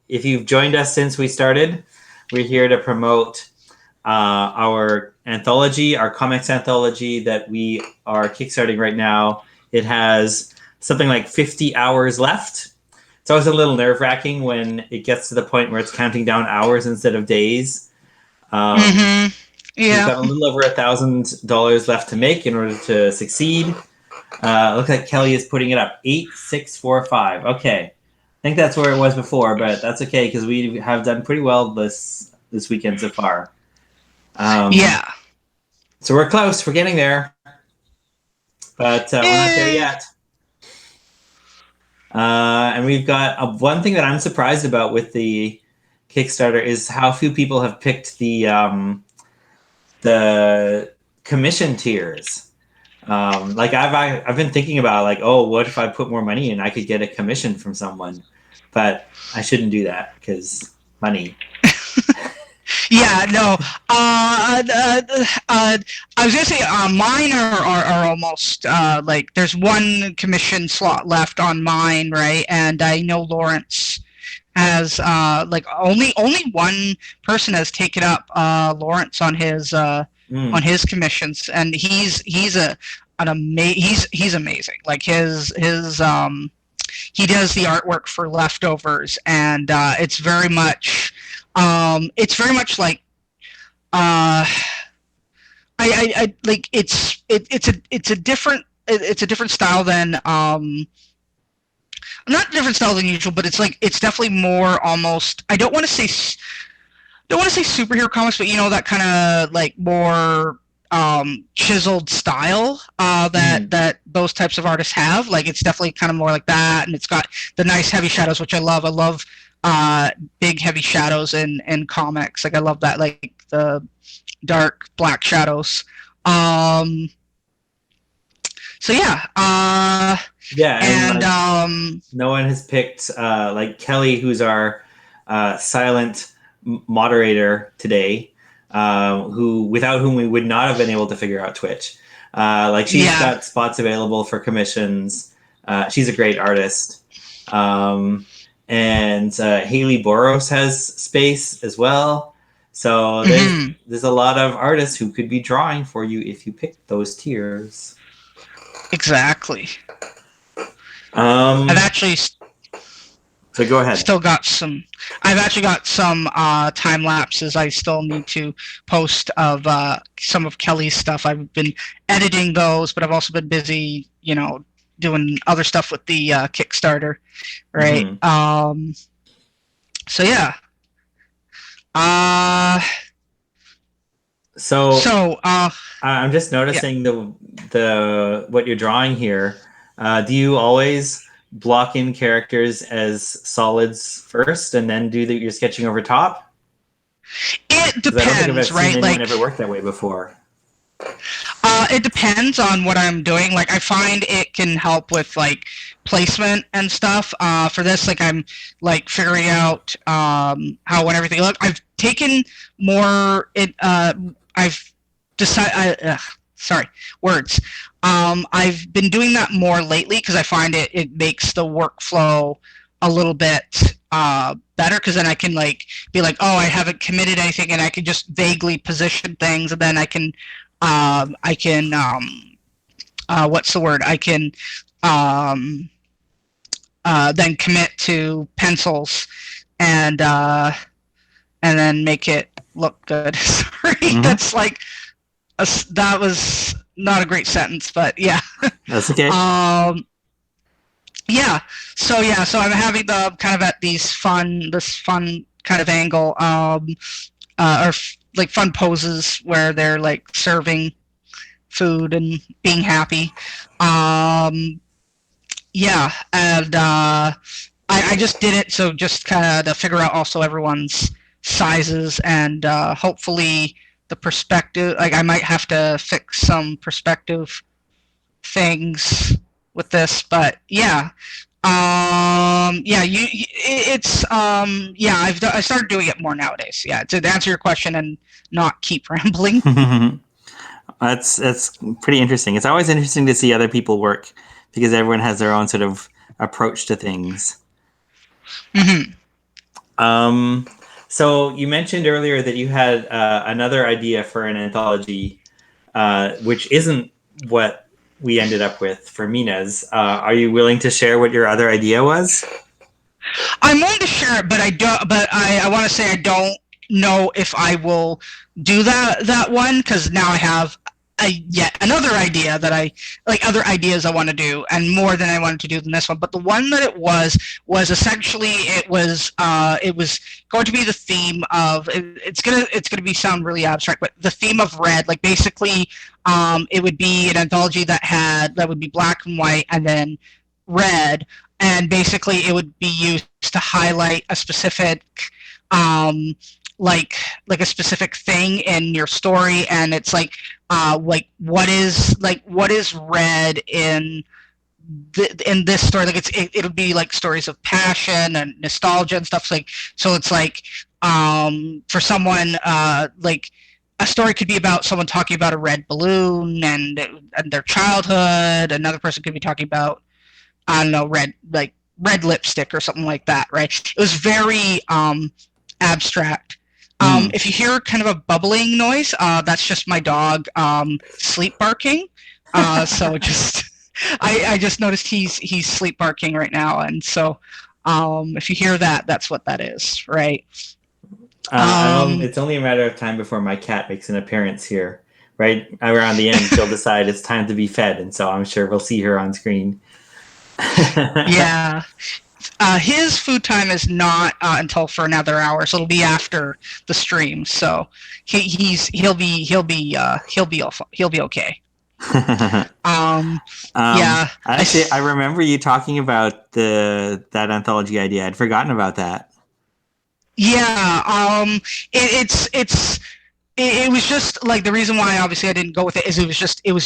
if you've joined us since we started, we're here to promote our anthology, our comics anthology that we are kickstarting right now. It has something like 50 hours left. It's always a little nerve wracking when it gets to the point where it's counting down hours instead of days. Mm-hmm. We've Yeah. got a little over $1,000 left to make in order to succeed. Looks like Kelly is putting it up 8645. Okay, I think that's where it was before, but that's okay because we have done pretty well this weekend so far. Yeah. So we're close. We're getting there, but we're not there Yay. yet. And we've got one thing that I'm surprised about with the Kickstarter is how few people have picked the commission tiers. Like I've been thinking about like, oh, what if I put more money in? I could get a commission from someone, but I shouldn't do that because money. Yeah, no. I was gonna say mine are almost like there's one commission slot left on mine, right? And I know Lawrence has like only one person has taken up Lawrence on his commissions, and he's amazing. Like his he does the artwork for Leftovers, and it's very much like uh, I like it's a different style than not different style than usual, but it's definitely more almost. I don't want to say superhero comics, but you know that kind of like more chiseled style Mm. that those types of artists have. Like it's definitely kind of more like that, and it's got the nice heavy shadows, which I love. I love big heavy shadows in comics. Like I love that, like the dark black shadows. Um, so yeah, Yeah, and and like no one has picked like Kelly, who's our silent moderator today, who without whom we would not have been able to figure out Twitch. Like she's yeah, got spots available for commissions. She's a great artist. Um, and Haley Boros has space as well. So mm-hmm, there's a lot of artists who could be drawing for you if you pick those tiers. exactly. I've Um, actually so go ahead. still got some. I've actually got some time lapses I still need to post of some of Kelly's stuff. I've been editing those, but I've also been busy, doing other stuff with the Kickstarter, right? Mm-hmm. So yeah. Uh, So so I'm just yeah. noticing the what you're drawing here. Do you always block in characters as solids first, and then do your sketching over top? It Because I don't think I've depends, seen right? anyone Like ever work that way before. it depends on what I'm doing. Like I find it can help with like placement and stuff. For this, like I'm like figuring out how I want everything to look. I've taken more. I've decided. Sorry, words. I've been doing that more lately because I find it makes the workflow a little bit better because then I can like be like, oh, I haven't committed anything, and I can just vaguely position things, and then I can what's the word? I can um, then commit to pencils and then make it look good. Sorry, Mm-hmm. that's like that was not a great sentence, but yeah. That's okay. um, so I'm having the kind of at this fun kind of angle. like fun poses where they're like serving food and being happy. Yeah, and I just did it so just kind of to figure out also everyone's sizes and hopefully the perspective. Like I might have to fix some perspective things with this, but yeah. Yeah, it's yeah, I started doing it more nowadays. Yeah, to answer your question and not keep rambling. That's pretty interesting. It's always interesting to see other people work because everyone has their own sort of approach to things. Mm-hmm. So you mentioned earlier that you had another idea for an anthology, which isn't what we ended up with for Mina's. Are you willing to share what your other idea was? I'm willing to share it, but I don't. But I want to say I don't know if I will do that one because now I have yet another idea that I like other ideas I want to do and more than I wanted to do than this one. But the one that it was essentially it was going to be the theme of it's gonna be sound really abstract, but the theme of red. Like basically, it would be an anthology that would be black and white and then red, and basically it would be used to highlight a specific like a specific thing in your story, and it's like what is red in in this story. Like it'll be like stories of passion and nostalgia and stuff. Like so it's like for someone like a story could be about someone talking about a red balloon and their childhood. Another person could be talking about, I don't know, red lipstick or something like that, right? It was very abstract. If you hear kind of a bubbling noise, that's just my dog sleep barking. So just I just noticed he's sleep barking right now, and so if you hear that, that's what that is, right? It's only a matter of time before my cat makes an appearance here. Right around the end, she'll decide it's time to be fed, and so I'm sure we'll see her on screen. Yeah. His food time is not until for another hour, so it'll be after the stream. So he'll be okay. Yeah. Actually, I remember you talking about that anthology idea. I'd forgotten about that. Yeah. It was just like the reason why obviously I didn't go with it is it was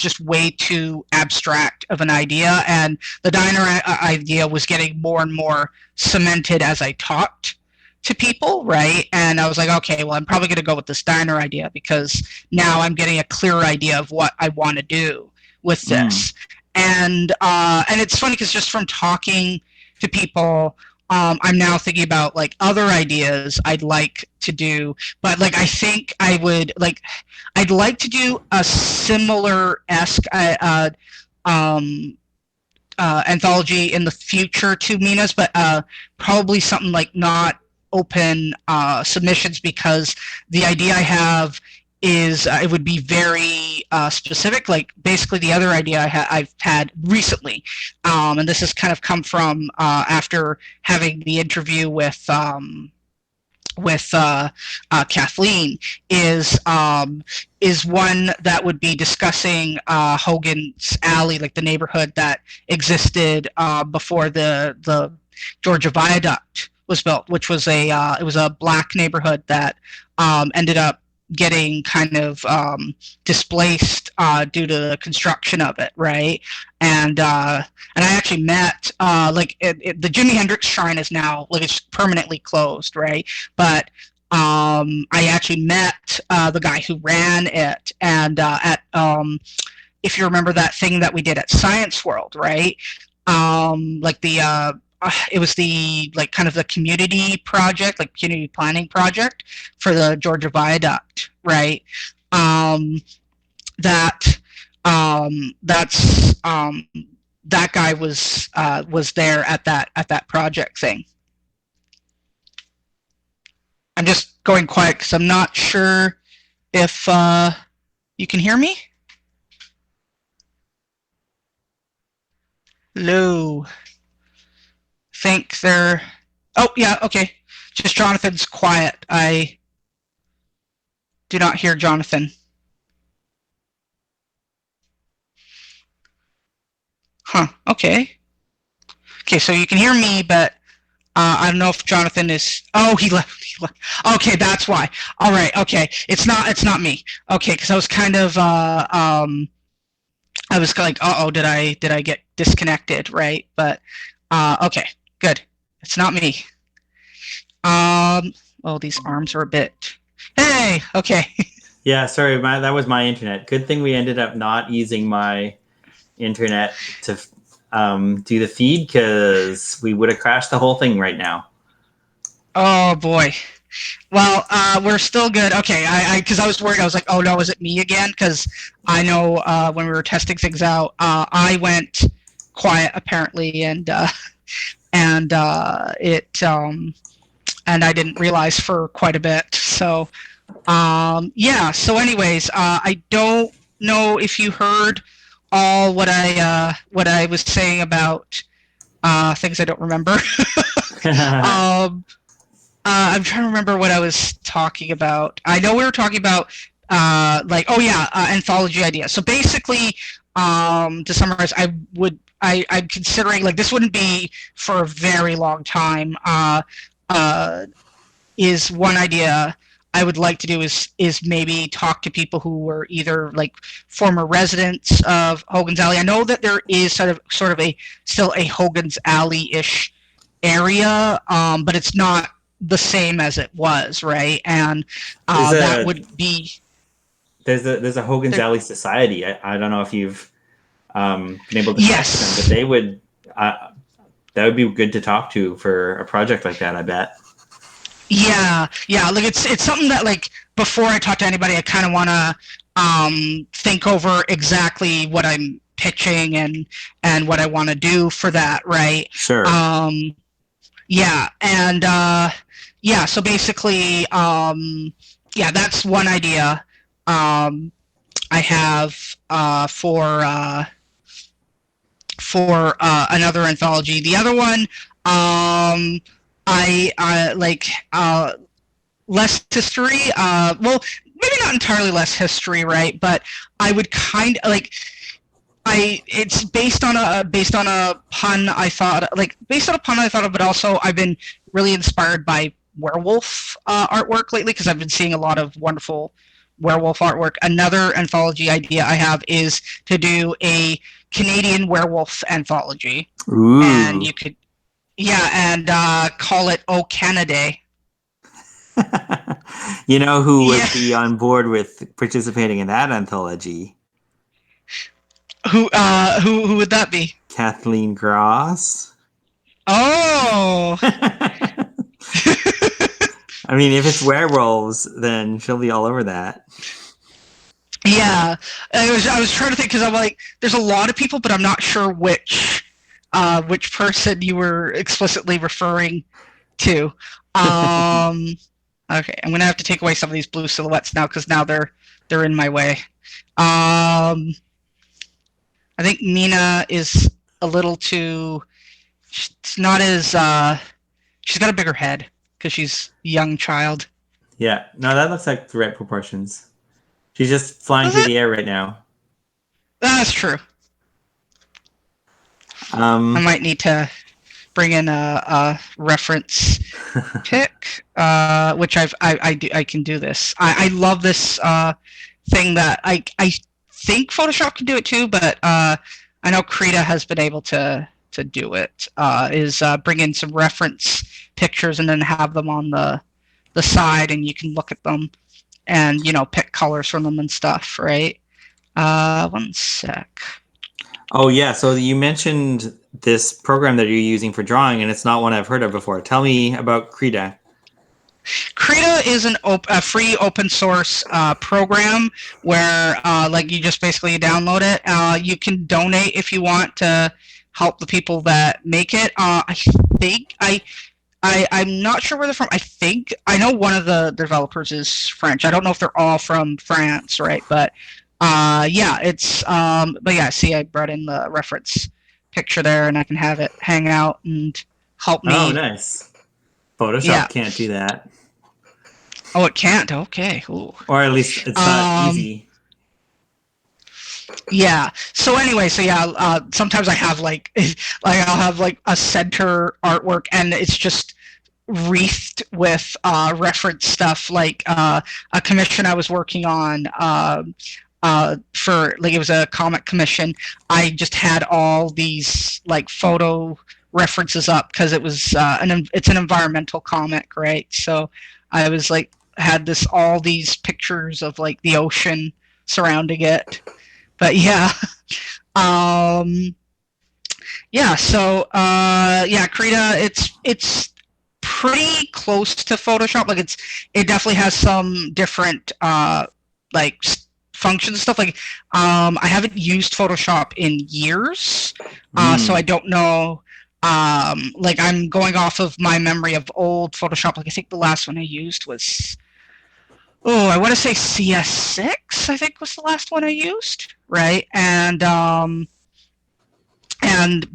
just way too abstract of an idea, and the diner idea was getting more and more cemented as I talked to people, right? And I was like, okay, well, I'm probably going to go with this diner idea because now I'm getting a clearer idea of what I want to do with this. And it's funny because just from talking to people, I'm now thinking about like other ideas I'd like to do, but like I think I'd like to do a similar esque anthology in the future to Mina's, but probably something like not open submissions, because the idea I have is it would be very specific. Like basically the other idea I've had recently, and this has kind of come from after having the interview with Kathleen, is one that would be discussing Hogan's Alley, like the neighborhood that existed before the Georgia Viaduct was built, which was it was a black neighborhood that ended up getting kind of displaced due to the construction of it, right? And I actually met the Jimi Hendrix Shrine is now like it's permanently closed, right? But I actually met the guy who ran it, and if you remember that thing that we did at Science World, right? Like the it was the like kind of the community project, like community planning project for the Georgia Viaduct, right? That that guy was there at that project thing. I'm just going quiet because I'm not sure if you can hear me. Hello. Think they're. Oh yeah, okay. Just Jonathan's quiet. do not hear Jonathan. Huh. Okay. Okay, so you can hear me, but I don't know if Jonathan is. Oh, he left. He left. Okay, that's why. All right. Okay, it's not me. Okay, because I was kind of I was like, oh, did I get disconnected? Right. But okay, good. It's not me. Oh, these arms are a bit. Hey. Okay. Yeah, sorry, that was my internet. Good thing we ended up not using my internet to do the feed, because we would have crashed the whole thing right now. Oh boy. Well, we're still good. Okay, because I was worried. I was like, oh no, is it me again? Because I know when we were testing things out, I went quiet apparently, and it and I didn't realize for quite a bit. So yeah. So anyways, I don't know if you heard all what I was saying about things I don't remember. I'm trying to remember what I was talking about. I know we were talking about anthology idea. So basically, to summarize, I'm considering, like, this wouldn't be for a very long time. Is one idea I would like to do is maybe talk to people who were either like former residents of Hogan's Alley. I know that there is sort of a still a Hogan's Alley-ish area, but it's not the same as it was, right? And that would be there's a Hogan's Alley Society. I don't know if you've been able to talk to them, but they would that would be good to talk to for a project like that, I bet. Yeah. Like it's something that, like, before I talk to anybody, I kind of want to think over exactly what I'm pitching and what I want to do for that, right? Sure. Yeah, and so basically, that's one idea I have for another anthology. The other one, I like less history. Well, maybe not entirely less history, right? But I would kind of like. It's based on a pun I thought of, but also I've been really inspired by werewolf artwork lately, because I've been seeing a lot of wonderful werewolf artwork. Another anthology idea I have is to do a Canadian werewolf anthology. Ooh. And you could, call it O Canada. You know who would be on board with participating in that anthology? Who would that be? Kathleen Gross. Oh. I mean, if it's werewolves, then she'll be all over that. Yeah, I was trying to think, because I'm like, there's a lot of people, but I'm not sure which person you were explicitly referring to. Okay, I'm gonna have to take away some of these blue silhouettes now, because now they're in my way. I think Mina is a little too. She's not as. She's got a bigger head because she's a young child. Yeah, no, that looks like the right proportions. She's just flying through the air right now. That's true. I might need to bring in a reference pic, which I can do this. I love this thing that I think Photoshop can do it too, but I know Krita has been able to do it. Is bring in some reference pictures and then have them on the side, and you can look at them and pick colors from them and stuff, right? One sec. Oh yeah, so you mentioned this program that you're using for drawing, and it's not one I've heard of before. Tell me about Krita. Krita is a free open source program where you just basically download it. You can donate if you want to help the people that make it. I think I'm not sure where they're from. I think I know one of the developers is French. I don't know if they're all from France, right? But it's but yeah, see, I brought in the reference picture there, and I can have it hang out and help me. Oh, nice. Photoshop can't do that. Oh, it can't. Okay. Ooh. or at least it's not Um, easy. yeah. So anyway, so yeah, sometimes I have like, like I'll have like a center artwork, and it's just wreathed with reference stuff, like a commission I was working on for, like, it was a comic commission. I just had all these like photo references up because it was it's an environmental comic, right? So I was like had this all these pictures of like the ocean surrounding it. But yeah, um, yeah. So yeah, Krita, it's pretty close to Photoshop. Like it definitely has some different like functions and stuff. Like I haven't used Photoshop in years, so I Mm. don't know. Like I'm going off of my memory of old Photoshop. Like I think the last one I used was, oh, I want to say CS6. I think was the last one I used, right? And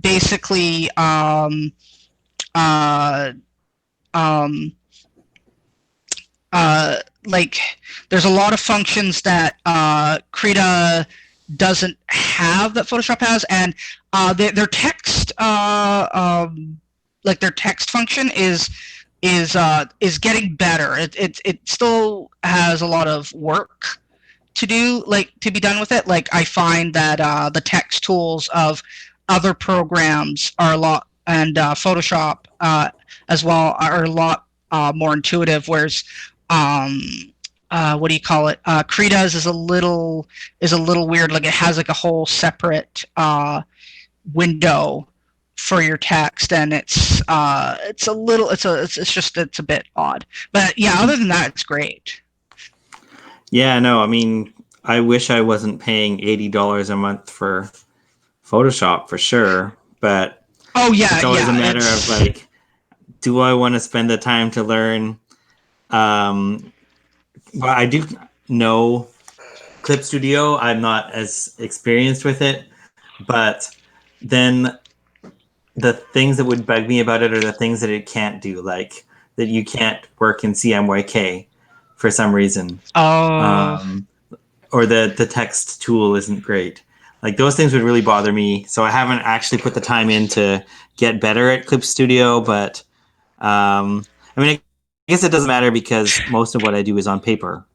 basically uh um like there's a lot of functions that Krita doesn't have that Photoshop has, and their text like their text function is getting better. It still has a lot of work to do, like to be done with it. Like I find that the text tools of other programs are a lot, and Photoshop as well are a lot more intuitive. Whereas um, what do you call it? Krita's is a little weird. Like it has like a whole separate window for your text, and it's a little it's just it's a bit odd. But yeah, other than that, it's great. Yeah, no, I mean, I wish I wasn't paying $80 a month for Photoshop for sure, but Oh yeah, it's always a yeah. matter of like, do I want to spend the time to learn? Um, well, I do know Clip Studio. I'm not as experienced with it, but then the things that would bug me about it are the things that it can't do, like that you can't work in CMYK for some reason. Oh. Um, or the text tool isn't great. Like those things would really bother me. So I haven't actually put the time in to get better at Clip Studio, but I mean, I guess it doesn't matter because most of what I do is on paper.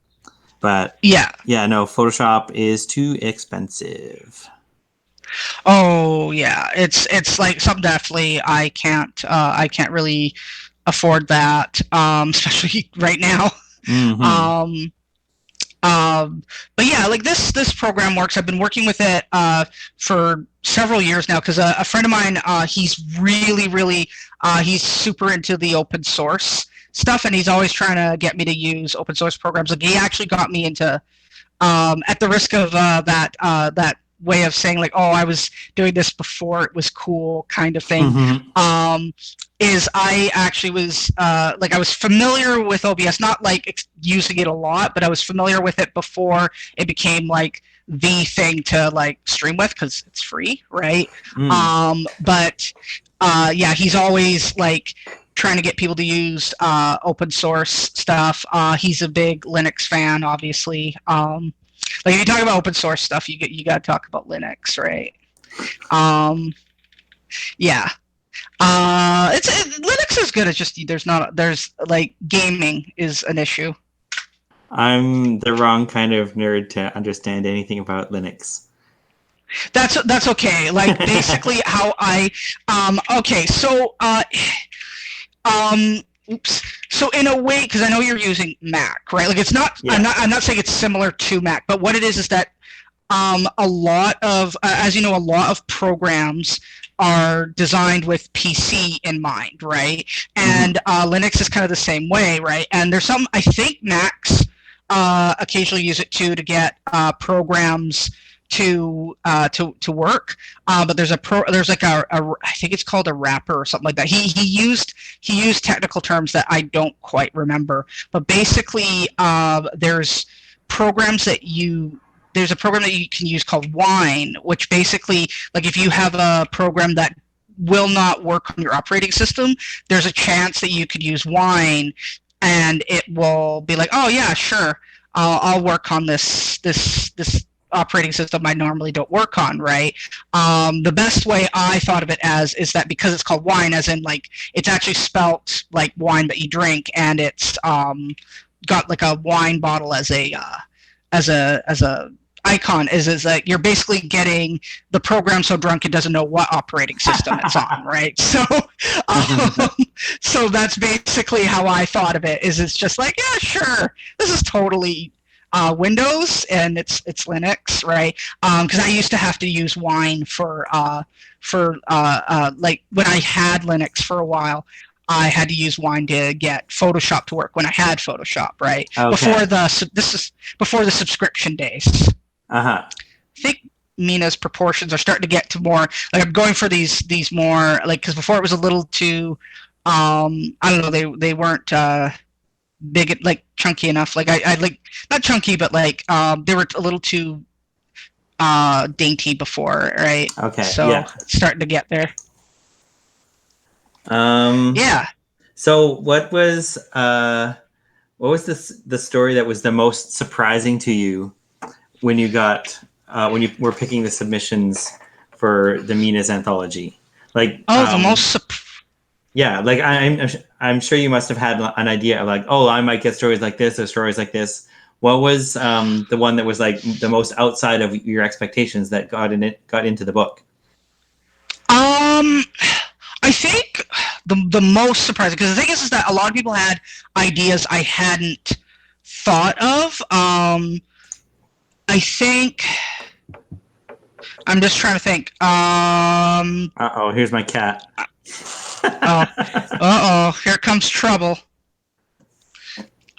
But Yeah. yeah, no, Photoshop is too expensive. Oh yeah. It's like some definitely I can't really afford that, especially right now. Mm-hmm. Um, but yeah, like this program works. I've been working with it for several years now because a friend of mine, he's really he's super into the open source stuff, and he's always trying to get me to use open source programs. Like he actually got me into, at the risk of that way of saying like, oh, I was doing this before it was cool, kind of thing. Mm-hmm. Um, is I actually was like I was familiar with OBS, not like using it a lot, but I was familiar with it before it became like the thing to like stream with because it's free, right? Mm. But yeah, he's always like trying to get people to use open source stuff. He's a big Linux fan, obviously. Like if you talk about open source stuff, you got to talk about Linux, right? Um, yeah. Linux is good. It's just there's like gaming is an issue. I'm the wrong kind of nerd to understand anything about Linux. That's okay. Like basically how I okay, so um oops. So in a way, because I know you're using Mac, right? Like it's not Yeah. I'm not saying it's similar to Mac, but what it is that a lot of as you know, a lot of programs are designed with PC in mind, right? Mm-hmm. And Linux is kind of the same way, right? And there's some, I think Macs occasionally use it too to get programs to work. But there's like a I think it's called a wrapper or something like that. He used technical terms that I don't quite remember. But basically, programs that you there's a program that you can use called Wine, which basically, like if you have a program that will not work on your operating system, there's a chance that you could use Wine, and it will be like, oh yeah, sure, I'll work on this operating system I normally don't work on, right? The best way I thought of it as is that because it's called wine, as in like it's actually spelt like wine that you drink, and it's got like a wine bottle as a icon, is that you're basically getting the program so drunk it doesn't know what operating system it's on, right? So so that's basically how I thought of it. Is it's just like, yeah, sure, this is totally Windows and it's Linux, right? Because I used to have to use Wine for like when I had Linux for a while. I had to use Wine to get Photoshop to work when I had Photoshop, right? Okay. This is before the subscription days. Uh-huh. I think Mina's proportions are starting to get to more like I'm going for these more like, because before it was a little too I don't know, they weren't big, like chunky enough, like I like not chunky but like they were a little too dainty before, right? Okay. So Yeah. it's starting to get there. Yeah. So what was the story that was the most surprising to you when you were picking the submissions for the Mina's anthology? Like, The most yeah, like I'm sure you must have had an idea of like, oh, I might get stories like this or stories like this. What was the one that was like the most outside of your expectations that got into the book? I think the most surprising, because the thing is that a lot of people had ideas I hadn't thought of. I think I'm just trying to think. Uh-oh, here's my cat. Here comes trouble.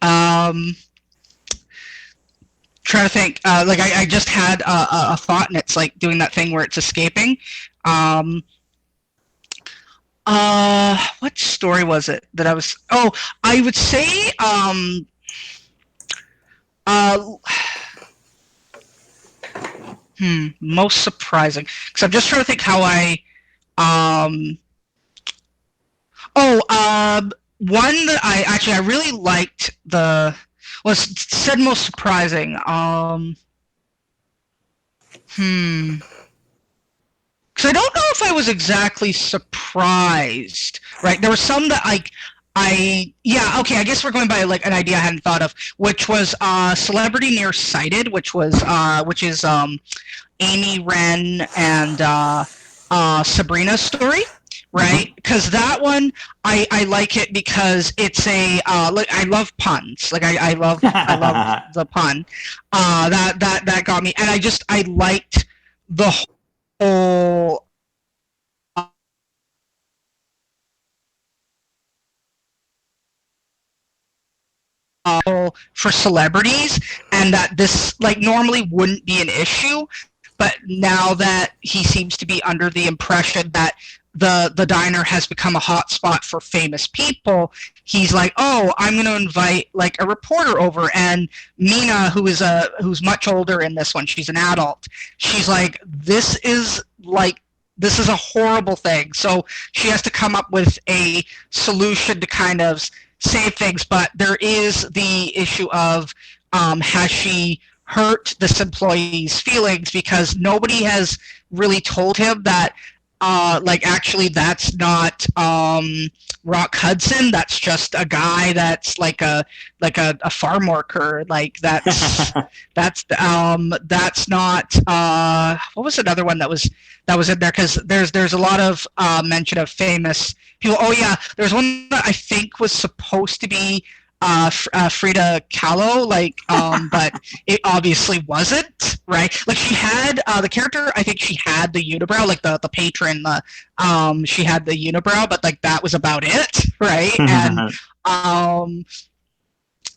Trying to think. Like I just had a thought, and it's like doing that thing where it's escaping. What story was it that I was? Oh, I would say most surprising, because I'm just trying to think how I one that I really liked said most surprising. Because I don't know if I was exactly surprised, right? There were some that I guess we're going by like an idea I hadn't thought of, which was Celebrity Nearsighted, which is Amy Wren and Sabrina's story, right? Because that one I like it because it's I love puns. Like I love the pun. That got me, and I liked the whole for celebrities, and that this like normally wouldn't be an issue, but now that he seems to be under the impression that the diner has become a hotspot for famous people, he's like, oh, I'm going to invite like a reporter over. And Mina, who's much older in this one, she's an adult, she's like, this is a horrible thing. So she has to come up with a solution to kind of save things, but there is the issue of has she hurt this employee's feelings, because nobody has really told him that actually that's not Rock Hudson, that's just a guy that's like a farm worker, like that's that's not what was another one that was in there, because there's a lot of mention of famous people. Oh yeah, there's one that I think was supposed to be Frida Kahlo, but it obviously wasn't, right? Like she had the character, I think she had the unibrow, like the patron, she had the unibrow, but like that was about it, right? And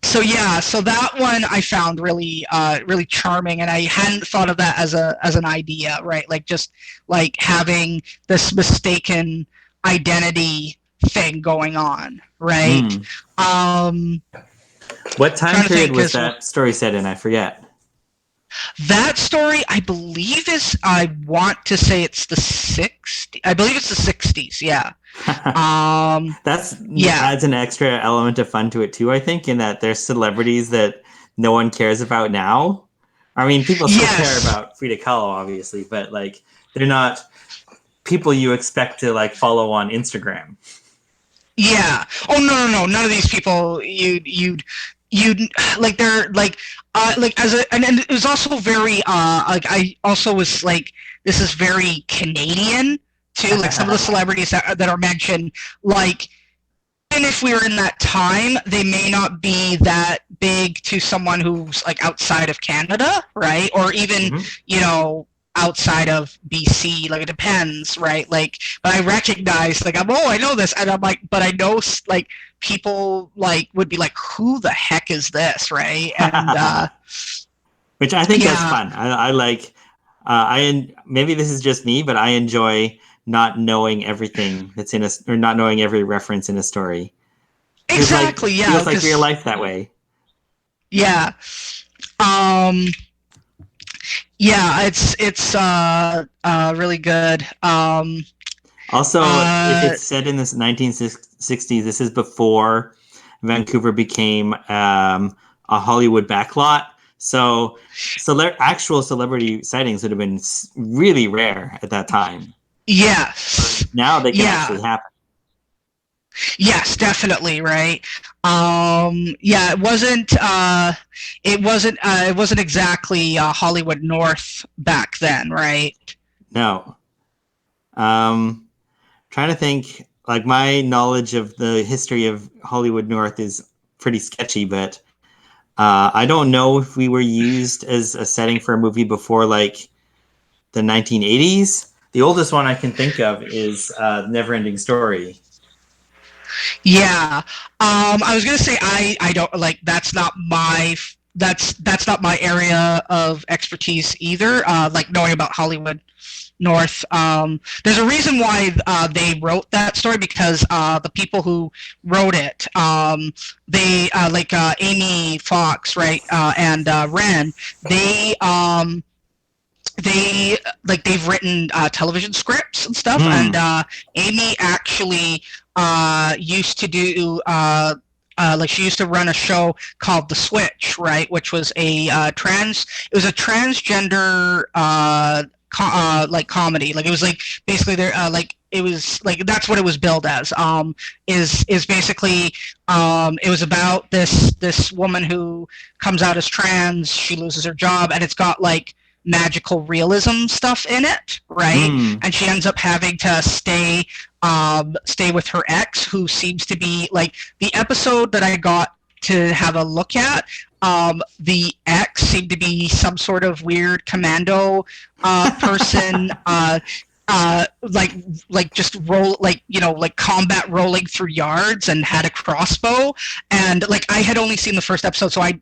so yeah, so that one I found really really charming, and I hadn't thought of that as an idea, right? Like just like having this mistaken identity thing going on, right? What time period was that story set in? I forget. That story, I believe, I want to say it's the 60s. I believe it's the 60s. Yeah. Um, That's yeah. adds an extra element of fun to it too, I think, in that there's celebrities that no one cares about now. I mean, people still care Yes. about Frida Kahlo, obviously, but like they're not people you expect to like follow on Instagram. Yeah. Oh no, no, no. None of these people you'd like they're like as a and it was also very like I also was like this is very Canadian too. Like some of the celebrities that are mentioned, like even if we were in that time, they may not be that big to someone who's like outside of Canada, right? Or even, Mhm. you know, outside of BC. Like it depends, right? Like, but I recognize, like, I know this, and I'm like, but I know, like, people like would be like, who the heck is this, right? And Which I think that's yeah, fun. I like. Maybe this is just me, but I enjoy not knowing everything that's in a or not knowing every reference in a story. exactly, yeah, Feels like real because life that way. yeah, um, yeah, it's really good. Also, if Uh, it's set in this 1960s, this is before Vancouver became a Hollywood backlot. So, actual celebrity sightings would have been really rare at that time. yes, Now they can yeah, actually happen. yes, definitely, right. Yeah, it wasn't exactly Hollywood North back then, right? No. Trying to think, like my knowledge of the history of Hollywood North is pretty sketchy, but I don't know if we were used as a setting for a movie before like the 1980s. The oldest one I can think of is Neverending Story. Yeah. I was gonna say I don't like that's not my area of expertise either. Like knowing about Hollywood North. There's a reason why they wrote that story because the people who wrote it, they like Amy Fox, right, and Ren, they they like they've written television scripts and stuff, and Hmm. Amy actually used to do like she used to run a show called The Switch, right, which was a it was a transgender like comedy. Like it was like basically there like it was like that's what it was billed as. Is basically it was about this woman who comes out as trans. She loses her job, and it's got like magical realism stuff in it, right? Hmm. And she ends up having to stay with her ex, who seems to be like the episode that I got to have a look at. The ex seemed to be some sort of weird commando person. Like just roll like like combat rolling through yards and had a crossbow, and like I had only seen the first episode, so I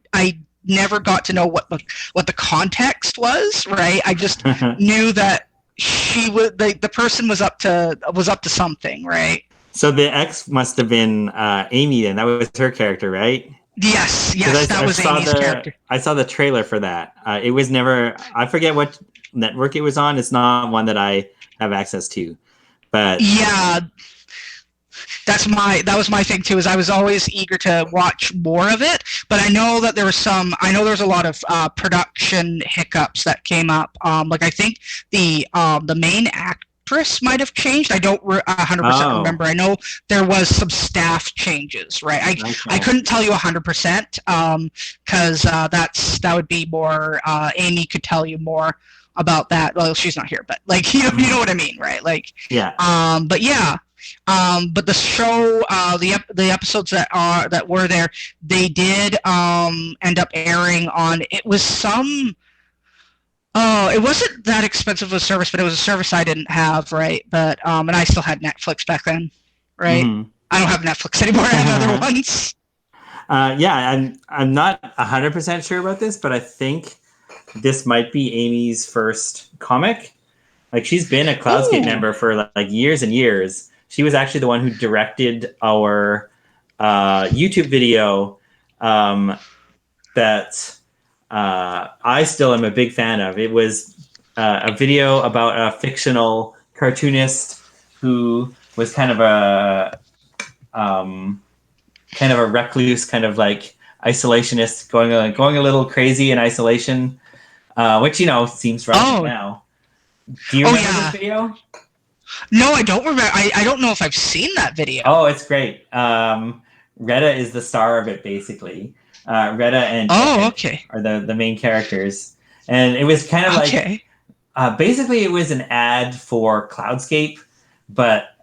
never got to know what the context was, right? I just knew that she was the person was up to something, right? So the ex must have been Amy then. That was her character, right? Yes, yes, Because that was Amy's character. I saw the trailer for that. It was never I forget what network it was on. It's not one that I have access to. But Yeah, that was my thing too. Is I was always eager to watch more of it, but I know there was a lot of production hiccups that came up. Like I think the main actress might have changed. I don't 100% oh, remember. I know there was some staff changes, right? I okay. couldn't tell you 100% because that would be more Amy could tell you more about that. Well, she's not here, but like you know Mhm. what I mean, right? Like Yeah. but yeah, but the show, the episodes that were there, they did end up airing on. It was some. Oh, it wasn't that expensive of a service, but it was a service I didn't have, right? But and I still had Netflix back then, right? Hmm. I don't have Netflix anymore. I have other ones. Yeah, I'm not 100% sure about this, but I think this might be Amy's first comic. Like she's been a Cloudscape Ooh, member for like years and years. She was actually the one who directed our YouTube video that I still am a big fan of. It was a video about a fictional cartoonist who was kind of a recluse, kind of like isolationist, going a little crazy in isolation, which seems relevant Oh, now. Do you oh remember this yeah. video? No, I don't remember. I don't know if I've seen that video. Oh, it's great. Retta is the star of it, basically. Retta and Oh, Ed okay. are the main characters, and it was kind of like Okay. basically it was an ad for Cloudscape, but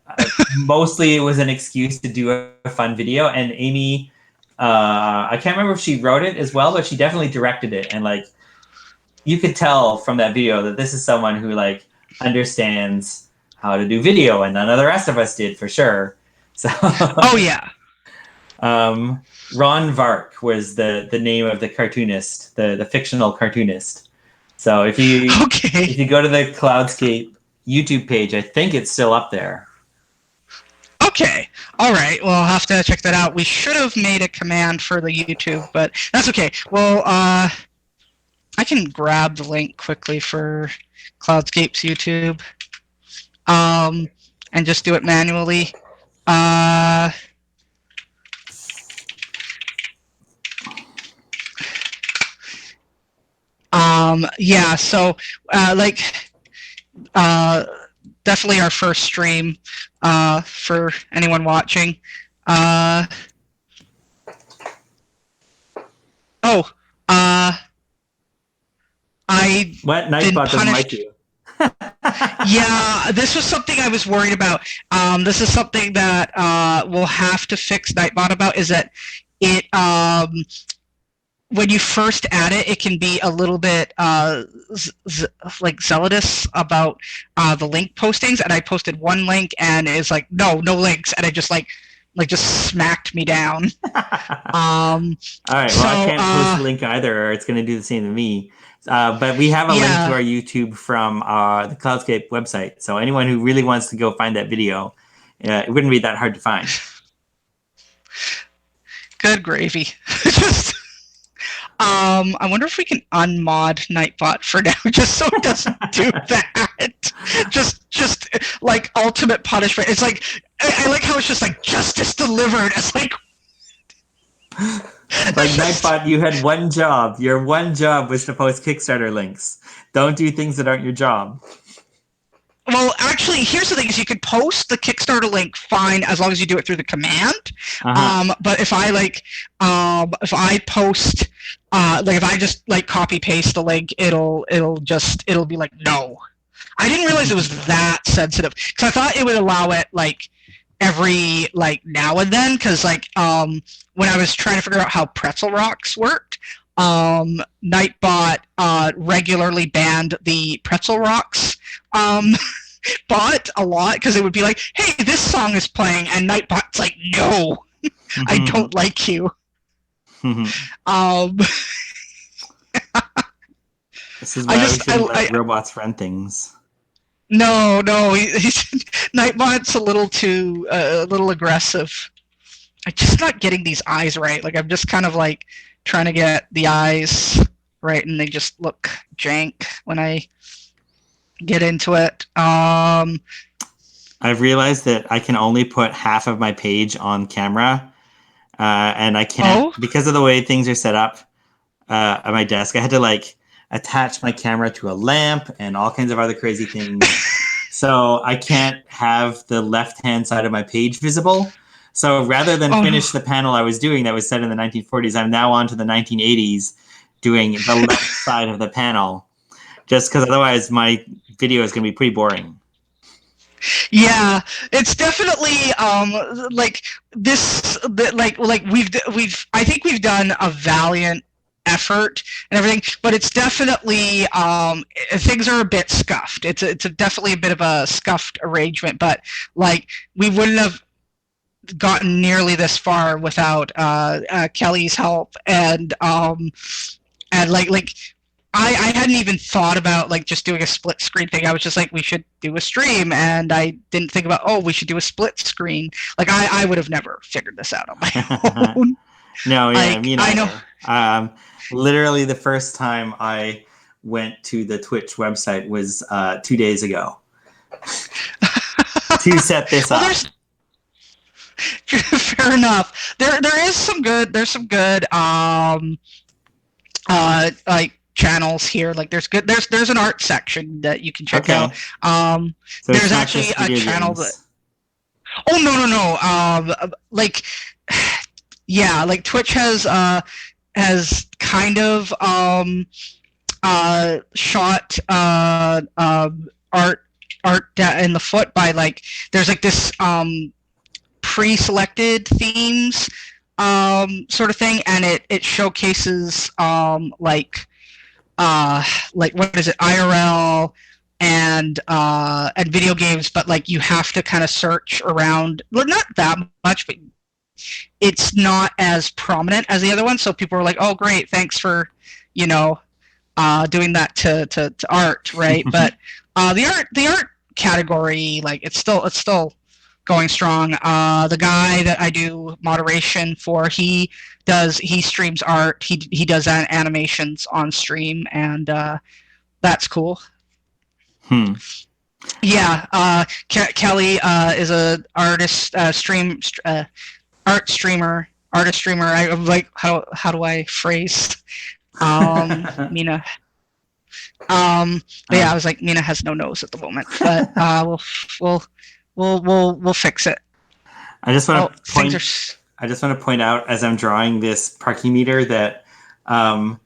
mostly it was an excuse to do a fun video. And Amy, I can't remember if she wrote it as well, but she definitely directed it. And like you could tell from that video that this is someone who like understands how to do video, and none of the rest of us did for sure. So, Oh yeah. Ron Vark was the name of the cartoonist, the fictional cartoonist. So if Okay. you go to the Cloudscape YouTube page, I think it's still up there. Okay. All right. Well, I'll have to check that out. We should have made a command for the YouTube, but that's okay. Well, I can grab the link quickly for Cloudscape's YouTube, and just do it manually. Yeah. So, definitely our first stream, for anyone watching. I What? been Nightbot doesn't like punished. you. Yeah, this was something I was worried about. This is something that we'll have to fix Nightbot about. Is that it? When you first add it, it can be a little bit like zealous about the link postings. And I posted one link, and it's like no links, and it just just smacked me down. All right. Well, I can't post a link either, or it's going to do the same to me. But we have a link to our YouTube from the Cloudscape website. So anyone who really wants to go find that video, it wouldn't be that hard to find. Good gravy. Just, I wonder if we can unmod Nightbot for now, just so it doesn't do that. Just like ultimate punishment. It's like I like how it's just like justice delivered. It's like. Like Nightbot, you had one job. Your one job was to post Kickstarter links. Don't do things that aren't your job. Well, actually, here's the thing: is you could post the Kickstarter link fine as long as you do it through the command. But if I post, if I just copy paste the link, it'll be like no. I didn't realize it was that sensitive because I thought it would allow it every now and then because when I was trying to figure out how pretzel rocks worked, Nightbot regularly banned the pretzel rocks bot a lot because it would be like, hey, this song is playing, and Nightbot's like, no, I don't like you. This is why we shouldn't let robots run things. No, Nightbot's a little aggressive. I'm just not getting these eyes right. I'm just kind of trying to get the eyes right, and they just look jank when I get into it. I've realized that I can only put half of my page on camera, and I can't because of the way things are set up at my desk. I had to attach my camera to a lamp and all kinds of other crazy things. So I can't have the left-hand side of my page visible. So rather than finish the panel I was doing that was set in the 1940s, I'm now on to the 1980s doing the left side of the panel, just because otherwise my video is going to be pretty boring. Yeah, it's definitely I think we've done a valiant effort and everything, but it's definitely things are a bit scuffed. It's definitely a bit of a scuffed arrangement, but we wouldn't have gotten nearly this far without Kelly's help, and I hadn't even thought about just doing a split screen thing. I was just we should do a stream, and I didn't think about we should do a split screen. I would have never figured this out on my own. No, yeah, I know. Um, literally, the first time I went to the Twitch website was 2 days ago to set this Well, up. there's fair enough. There is some good. There's some good like channels here. Like there's an art section that you can check out. So There's it's not actually just a video channel games. that. Oh no. Like yeah, like Twitch has kind of shot art in the foot by like there's like this pre-selected themes sort of thing, and it showcases like what is it, IRL and video games, but like you have to kind of search around, well, not that much, but it's not as prominent as the other one. So people are like, oh great, thanks for doing that to art, right? But the art category, like it's still going strong. The guy that I do moderation for, he streams art. He does animations on stream, and that's cool. Yeah, Kelly is a artist, art streamer, artist streamer. I like how do I phrase Mina. But yeah, I was like, Mina has no nose at the moment, but we'll fix it. I just want to point out as I'm drawing this parking meter that I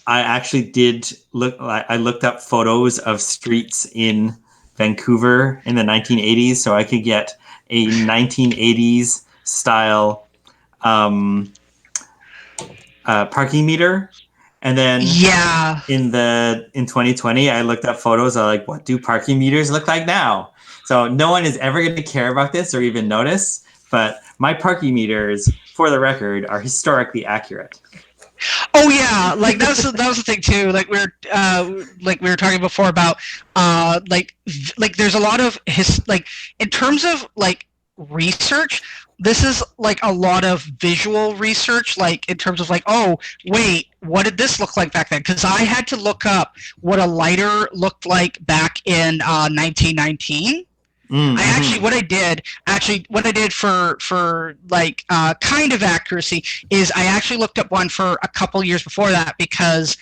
actually did look. I looked up photos of streets in Vancouver in the 1980s, so I could get a 1980s style parking meter. And then in 2020, I looked up photos of like, what do parking meters look like now? So no one is ever going to care about this or even notice, but my parking meters, for the record, are historically accurate. Oh yeah, like that was the thing too. Like we were talking before about like there's a lot of in terms of like research. This is like a lot of visual research, like in terms of like, oh wait, what did this look like back then? Because I had to look up what a lighter looked like back in 1919. Mm-hmm. What I did for like kind of accuracy is I actually looked up one for a couple years before that, because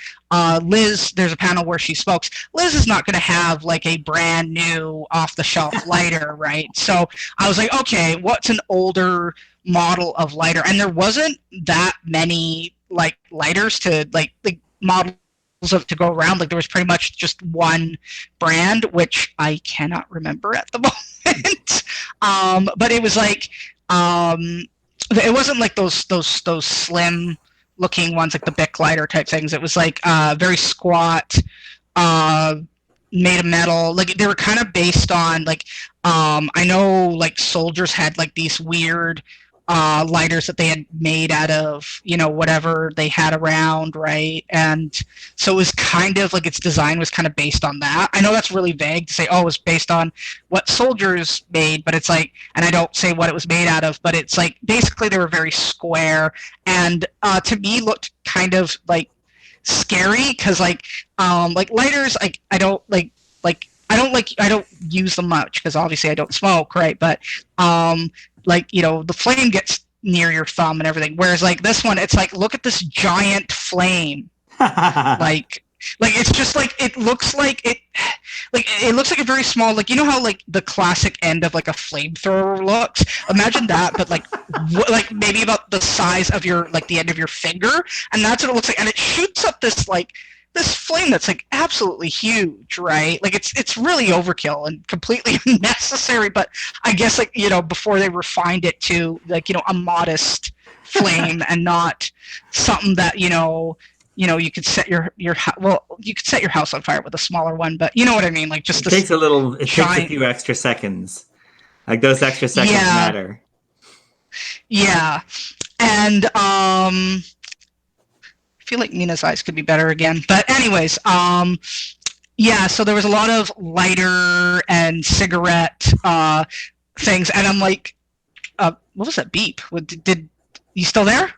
Liz, there's a panel where she smokes. Liz is not going to have like a brand new off the shelf lighter, right? So I was like, okay, what's an older model of lighter? And there wasn't that many like lighters to like models to go around. Like there was pretty much just one brand, which I cannot remember at the moment. But it was like it wasn't like those slim looking ones, like the Bic lighter type things. It was like very squat, made of metal. Like they were kind of based on like I know like soldiers had like these weird lighters that they had made out of whatever they had around, right? And so it was kind of like its design was kind of based on that. I know that's really vague to say, oh, it was based on what soldiers made, but it's like, and I don't say what it was made out of, but it's like basically they were very square, and to me looked kind of like scary, because like lighters, like I don't use them much because obviously I don't smoke, right? But the flame gets near your thumb and everything. Whereas like this one, it's like, look at this giant flame. like it's just like it looks like a very small, like how like the classic end of like a flamethrower looks. Imagine that, but like maybe about the size of your the end of your finger, and that's what it looks like. And it shoots up this flame that's like absolutely huge, right? Like it's really overkill and completely unnecessary, but I guess before they refined it to a modest flame and not something that you could set your you could set your house on fire with a smaller one, but you know what I mean, like just it takes a few extra seconds. Like those extra seconds matter. Yeah. And I feel like Mina's eyes could be better again. But anyways, so there was a lot of lighter and cigarette things, and I'm like, what was that beep? Did you still there?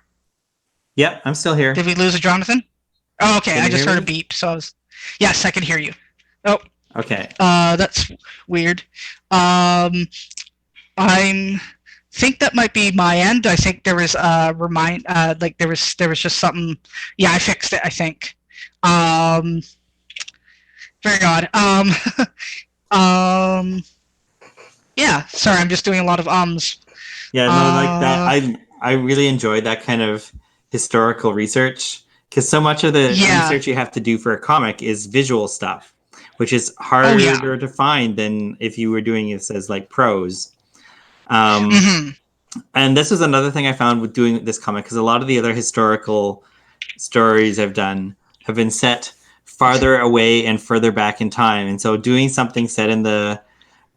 Yep, I'm still here. Did we lose a Jonathan? Oh, okay. Can I you just hear heard a me? beep, so I was. Yes, I can hear you. Oh, Okay. that's weird. Um, I'm think that might be my end. I think there was a like there was just something. Yeah, I fixed it. I think. Um, very odd. Um, yeah. Sorry, I'm just doing a lot of ums. Yeah, no, like that. Uh, I really enjoyed that kind of historical research because so much of the yeah. research you have to do for a comic is visual stuff, which is Oh yeah. harder to find than if you were doing it as like prose. Um, Mm-hmm. and this is another thing I found with doing this comic because a lot of the other historical stories I've done have been set farther away and further back in time, and so doing something set in the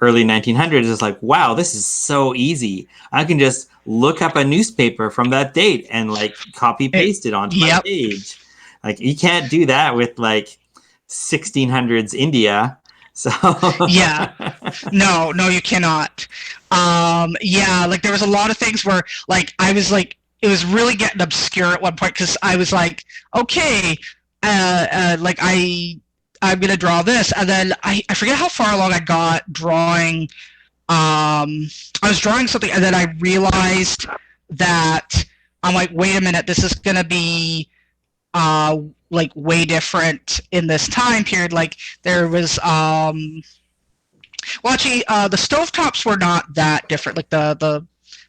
early 1900s is like, wow, this is so easy. I can just look up a newspaper from that date and like copy paste it onto my Yep. page. Like you can't do that with like 1600s India. So Yeah. No, no, you cannot. Yeah, like there was a lot of things where like I was like it was really getting obscure at one point because I was like, okay, like I'm gonna draw this, and then I forget how far along I got drawing. I was drawing something, and then I realized that I'm like, wait a minute, this is gonna be like way different in this time period. Like there was well, actually, the stovetops were not that different. Like the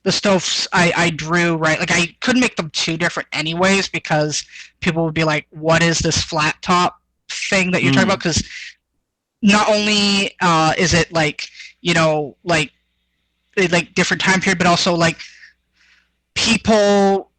stoves I drew, right? Like I couldn't make them too different anyways because people would be like, "What is this flat top thing that you're talking about?" mm, Because not only is it like like different time period, but also like people.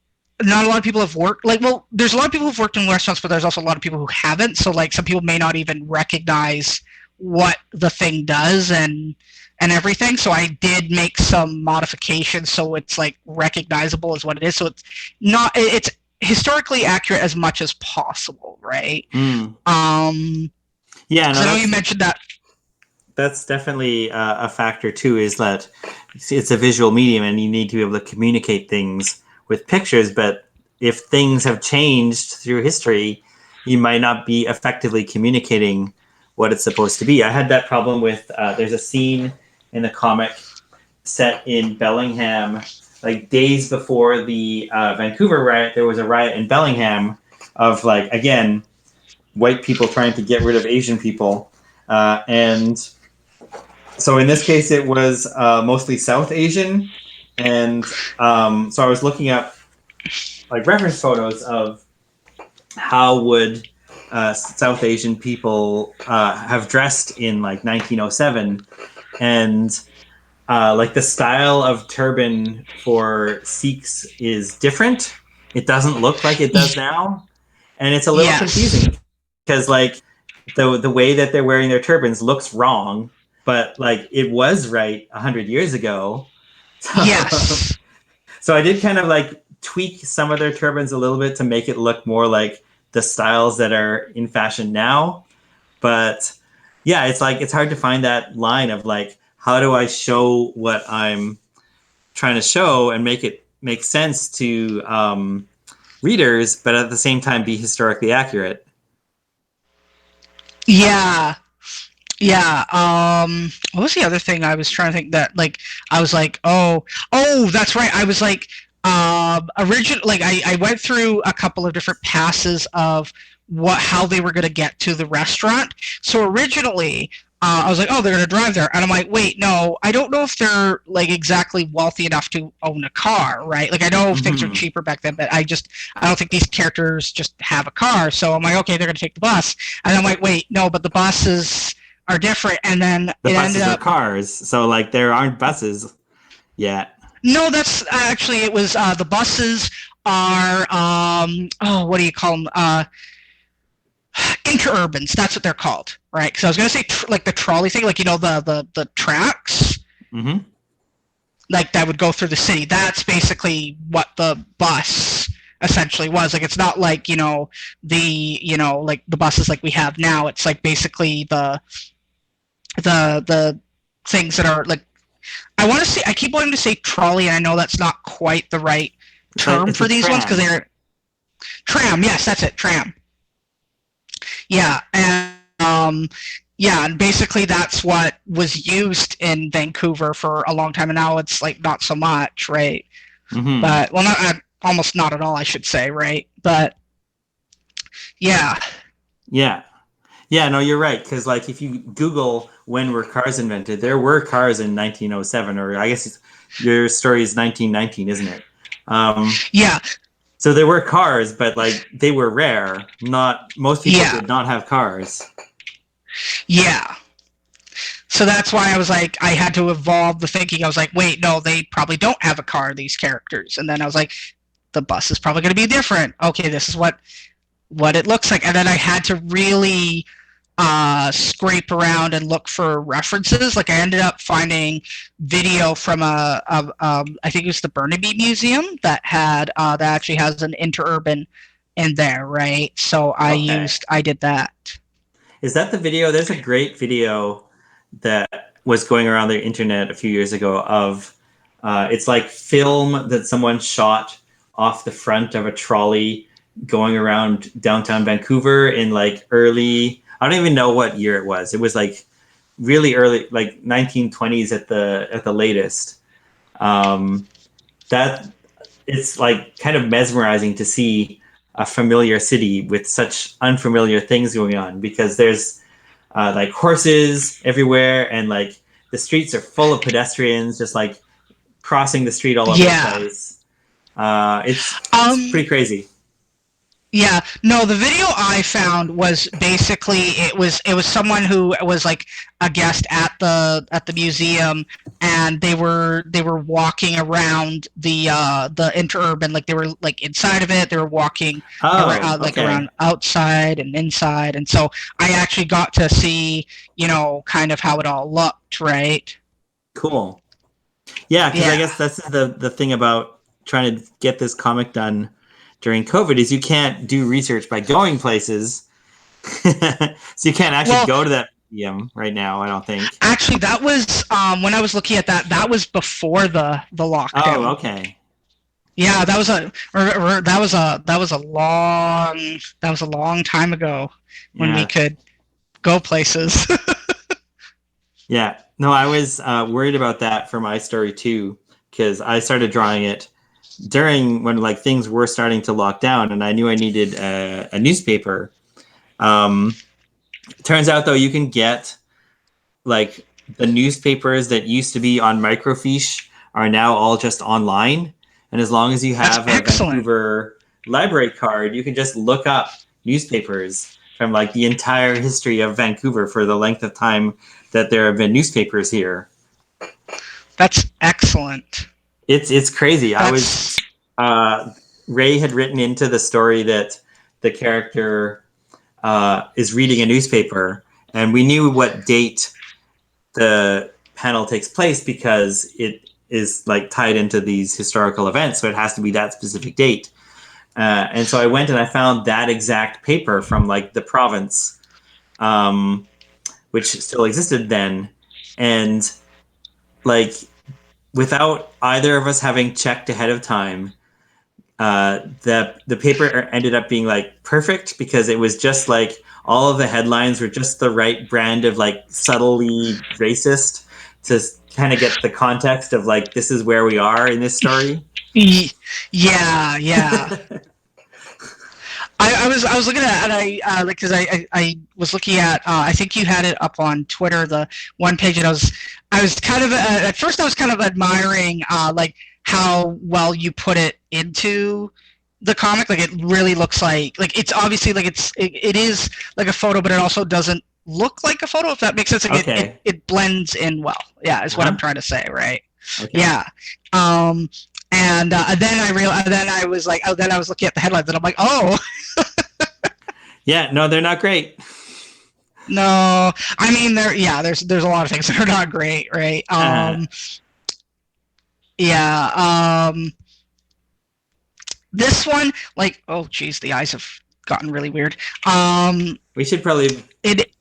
Not a lot of people have worked like well. There's a lot of people who've worked in restaurants, but there's also a lot of people who haven't. So like some people may not even recognize what the thing does and everything. So I did make some modifications so it's like recognizable as what it is. So it's not it's historically accurate as much as possible, right? mm. Um, Yeah, because no, I know you mentioned that. that's definitely a factor too. Is that it's a visual medium, and you need to be able to communicate things with pictures. But if things have changed through history, you might not be effectively communicating what it's supposed to be. I had that problem with. There's a scene in the comic set in Bellingham, like days before the Vancouver riot. There was a riot in Bellingham of like again white people trying to get rid of Asian people, and so in this case, it was mostly South Asian, and so I was looking up like reference photos of how would South Asian people have dressed in like 1907, and like the style of turban for Sikhs is different. It doesn't look like it does now, and it's a little Yes. confusing because like the way that they're wearing their turbans looks wrong, but like it was right 100 years ago. So, Yes. so I did kind of like tweak some of their turbans a little bit to make it look more like the styles that are in fashion now. But yeah, it's like it's hard to find that line of like how do I show what I'm trying to show and make it make sense to readers, but at the same time be historically accurate. Yeah. Yeah. What was the other thing I was trying to think that like I was like, oh, that's right. I was like, original. Like I went through a couple of different passes of how they were going to get to the restaurant. So originally, I was like, oh, they're going to drive there, and I'm like, wait, no, I don't know if they're like exactly wealthy enough to own a car, right? Like I know things are Mm-hmm. cheaper back then, but I don't think these characters just have a car. So I'm like, okay, they're going to take the bus, and I'm like, wait, no, but the buses are different, and then The it ended buses are up cars, so like there aren't buses yet. no, that's actually it was the buses are oh what do you call them interurbans, that's what they're called, right? Because I was going to say like the trolley thing, like the tracks Mm-hmm. like that would go through the city. That's basically what the bus essentially was. Like it's not like like the buses like we have now. It's like basically the things that are like I want to say I keep wanting to say trolley, and I know that's not quite the right It's term a for these ones because tram. Tram, yes, that's it, Tram. Yeah, and basically that's what was used in Vancouver for a long time, and now it's like not so much, right? Mm-hmm. But well, not almost not at all, I should say, right? But yeah, Yeah. Yeah, no, you're right. Because, like, if you Google when were cars invented, there were cars in 1907, or I guess your story is 1919, isn't it? Um, yeah, so there were cars, but like they were rare. Not most people yeah, did not have cars. yeah. So that's why I was like, I had to evolve the thinking. I was like, wait, no, they probably don't have a car, these characters. And then I was like, the bus is probably going to be different. Okay, this is what it looks like. And then I had to really scrape around and look for references. Like I ended up finding video from I think it was the Burnaby Museum that actually has an interurban in there, right? So Okay. I did that. Is that the video? There's a great video that was going around the internet a few years ago of it's like film that someone shot off the front of a trolley going around downtown Vancouver in like early, I don't even know what year it was. It was like really early, like 1920s at the latest. Um, that it's like kind of mesmerizing to see a familiar city with such unfamiliar things going on, because there's like horses everywhere, and like the streets are full of pedestrians just like crossing the street all over the Yeah. place. It's Um, pretty crazy. Yeah, no, the video I found was basically it was someone who was like a guest at the museum, and they were walking around the interurban, like they were like inside of it, they were walking Oh, around like okay, around outside and inside, and so I actually got to see, kind of how it all looked, right? cool. Yeah, because I Yeah. guess that's the thing about trying to get this comic done during COVID is you can't do research by going places. So you can't actually Well, go to that museum right now, I don't think. actually, that was when I was looking at that. That was before the Oh, lockdown. okay. Yeah, that was a long time ago when we Yeah. could go places. Yeah. No, I was worried about that for my story too, because I started drawing it during when like things were starting to lock down, and I knew I needed a newspaper. Um, Turns out though, you can get like the newspapers that used to be on microfiche are now all just online. And as long as you That's have a excellent. Vancouver library card, you can just look up newspapers from like the entire history of Vancouver for the length of time that there have been newspapers here. That's excellent. It's crazy. I was That's uh, Ray had written into the story that the character is reading a newspaper, and we knew what date the panel takes place because it is like tied into these historical events, so it has to be that specific date. And so I went and I found that exact paper from like the province, um, which still existed then, and like without either of us having checked ahead of time, the paper ended up being like perfect because it was just like all of the headlines were just the right brand of like subtly racist to kind of get the context of like this is where we are in this story. yeah, yeah. I was looking at, and I like, because I was looking at, I think you had it up on Twitter, the one page, and I was kind of at first I was kind of admiring like how well you put it into the comic. Like it really looks like it's obviously like it is like a photo, but it also doesn't look like a photo, if that makes sense. Like Okay. it blends in well. Yeah, is what I'm Uh-huh. trying to say, right? Okay. Yeah. Um, and then I realized, then I was like, oh, then I was looking at the headlines, and I'm like, oh, Yeah, no, they're not great. no. I mean, there's a lot of things that are not great, right? Uh, Yeah. This one, like, oh, geez, the eyes have gotten really weird. we should probably It,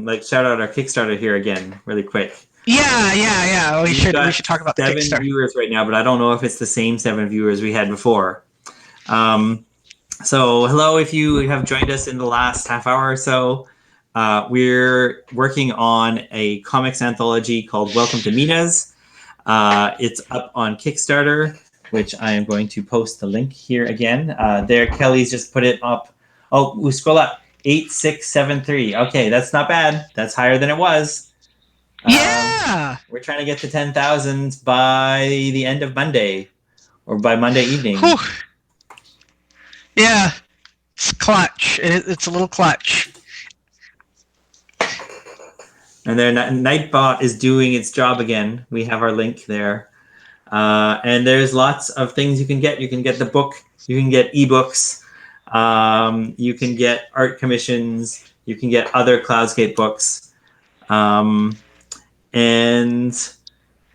like shout out our Kickstarter here again really quick. yeah. We We've should got talk about the 7 Kickstarter. viewers right now, but I don't know if it's the same 7 viewers we had before. Um, So, hello, if you have joined us in the last half hour or so. We're working on a comics anthology called Welcome to Mina's. It's up on Kickstarter, which I am going to post the link here again. There, Kelly's just put it up. Oh, we scroll up. 8673. Okay, that's not bad. That's higher than it was. Yeah. We're trying to get to 10,000 by the end of Monday or by Monday evening. Whew. Yeah. It's clutch. It's a little clutch. And then Nightbot is doing its job again. We have our link there. And there's lots of things you can get. You can get the book. You can get ebooks. You can get art commissions. You can get other Cloudscape books. And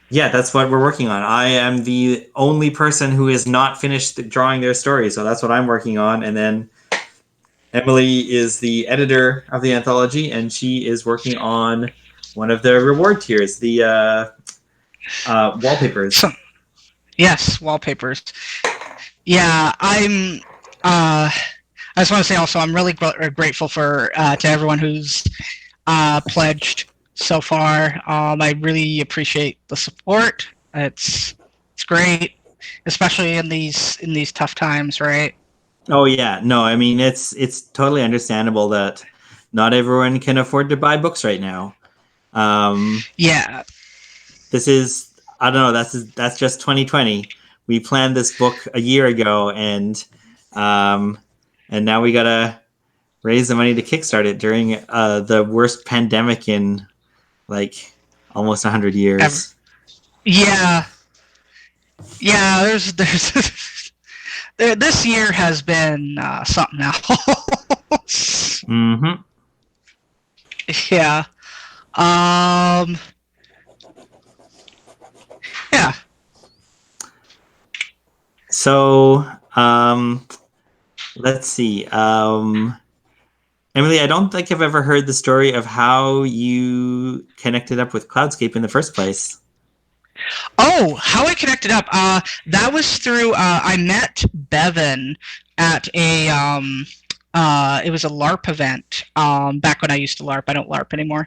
yeah, that's what we're working on. I am the only person who is not finished drawing their story. So that's what I'm working on. And then Emily is the editor of the anthology, and she is working on one of the reward tiers, the wallpapers. Yes, wallpapers. Yeah, I just want to say also I'm really grateful for to everyone who's pledged so far. I really appreciate the support. It's great, especially in these tough times, right? Oh yeah, no, I mean it's totally understandable that not everyone can afford to buy books right now. Yeah. This is, I don't know, that's just 2020. We planned this book a year ago, and now we gotta raise the money to kickstart it during the worst pandemic in like almost 100 years. Yeah. There's this year has been something else. Mm-hmm. Yeah. Yeah. So, let's see. Emily, I don't think I've ever heard the story of how you connected up with Cloudscape in the first place. Oh, how I connected up. That was through I met Bevan at a it was a LARP event. Back when I used to LARP. I don't LARP anymore.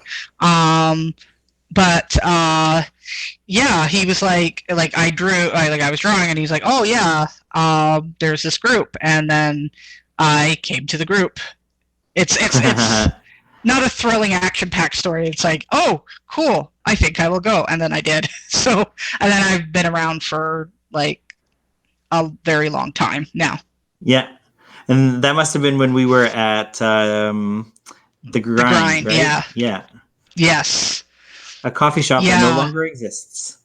But yeah, he was like I was drawing, and he's like, oh yeah, there's this group, and then I came to the group. It's not a thrilling action-packed story. It's like, oh, cool, I think I will go, and then I did. So, and then I've been around for like a very long time now. Yeah, and that must have been when we were at the Grind, right? Yeah. Yeah. Yes. A coffee shop that no longer exists.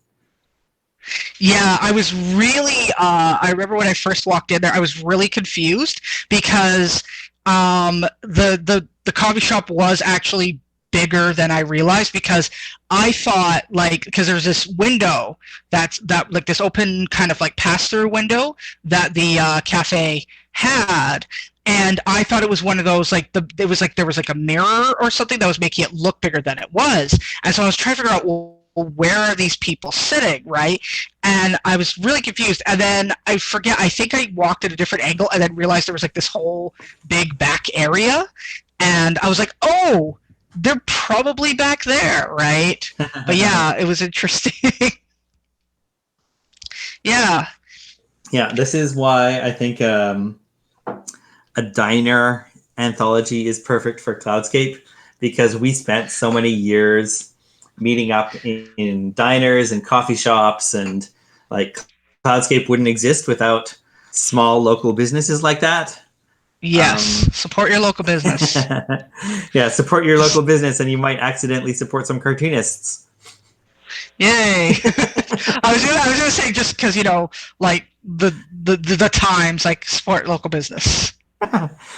Yeah, I was really. I remember when I first walked in there, I was really confused because the coffee shop was actually bigger than I realized, because I thought, like, because there's this window that like this open kind of like pass-through window that the cafe had, and I thought it was one of those, like, it was like there was like a mirror or something that was making it look bigger than it was, and so I was trying to figure out, well, where are these people sitting, right? And I was really confused, and then I think I walked at a different angle and then realized there was like this whole big back area, and I was like, oh, they're probably back there, right? But yeah, it was interesting. Yeah. Yeah, this is why I think a diner anthology is perfect for Cloudscape, because we spent so many years meeting up in diners and coffee shops, and like Cloudscape wouldn't exist without small local businesses like that. Yes, support your local business. Yeah, support your local business, and you might accidentally support some cartoonists. Yay! I was gonna say, just because, like the times, like, support local business.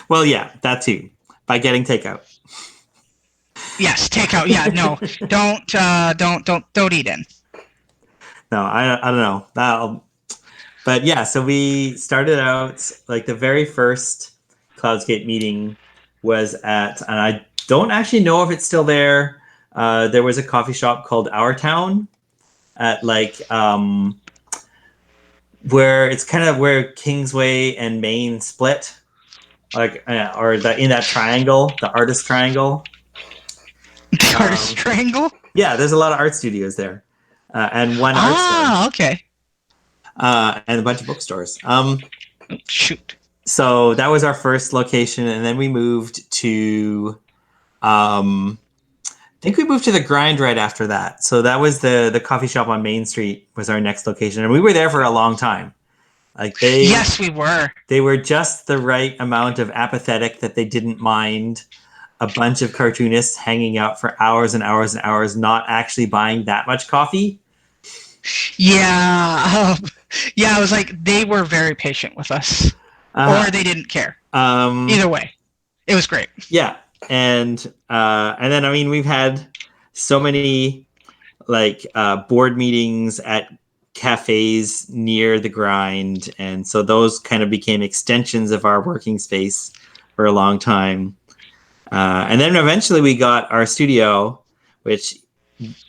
Well, yeah, that too, by getting takeout. Yes, takeout. Yeah, no, don't eat in. No, I don't know. But yeah, so we started out, like, the very first Cloudscape meeting was and I don't actually know if it's still there. There was a coffee shop called Our Town at like where it's kind of where Kingsway and Main split. like or in that triangle, the artist triangle. The artist triangle. Yeah, there's a lot of art studios there, and one art store, Okay. and a bunch of bookstores. Shoot. So that was our first location, and then we moved to. I think we moved to the Grind right after that. So that was the coffee shop on Main Street was our next location, and we were there for a long time. Like Yes, we were. They were just the right amount of apathetic that they didn't mind a bunch of cartoonists hanging out for hours and hours and hours, not actually buying that much coffee. Yeah. Yeah, I was like, they were very patient with us. Or they didn't care. Either way. It was great. Yeah. And then, I mean, we've had so many like board meetings at cafes near the Grind, and so those kind of became extensions of our working space for a long time. And then eventually we got our studio, which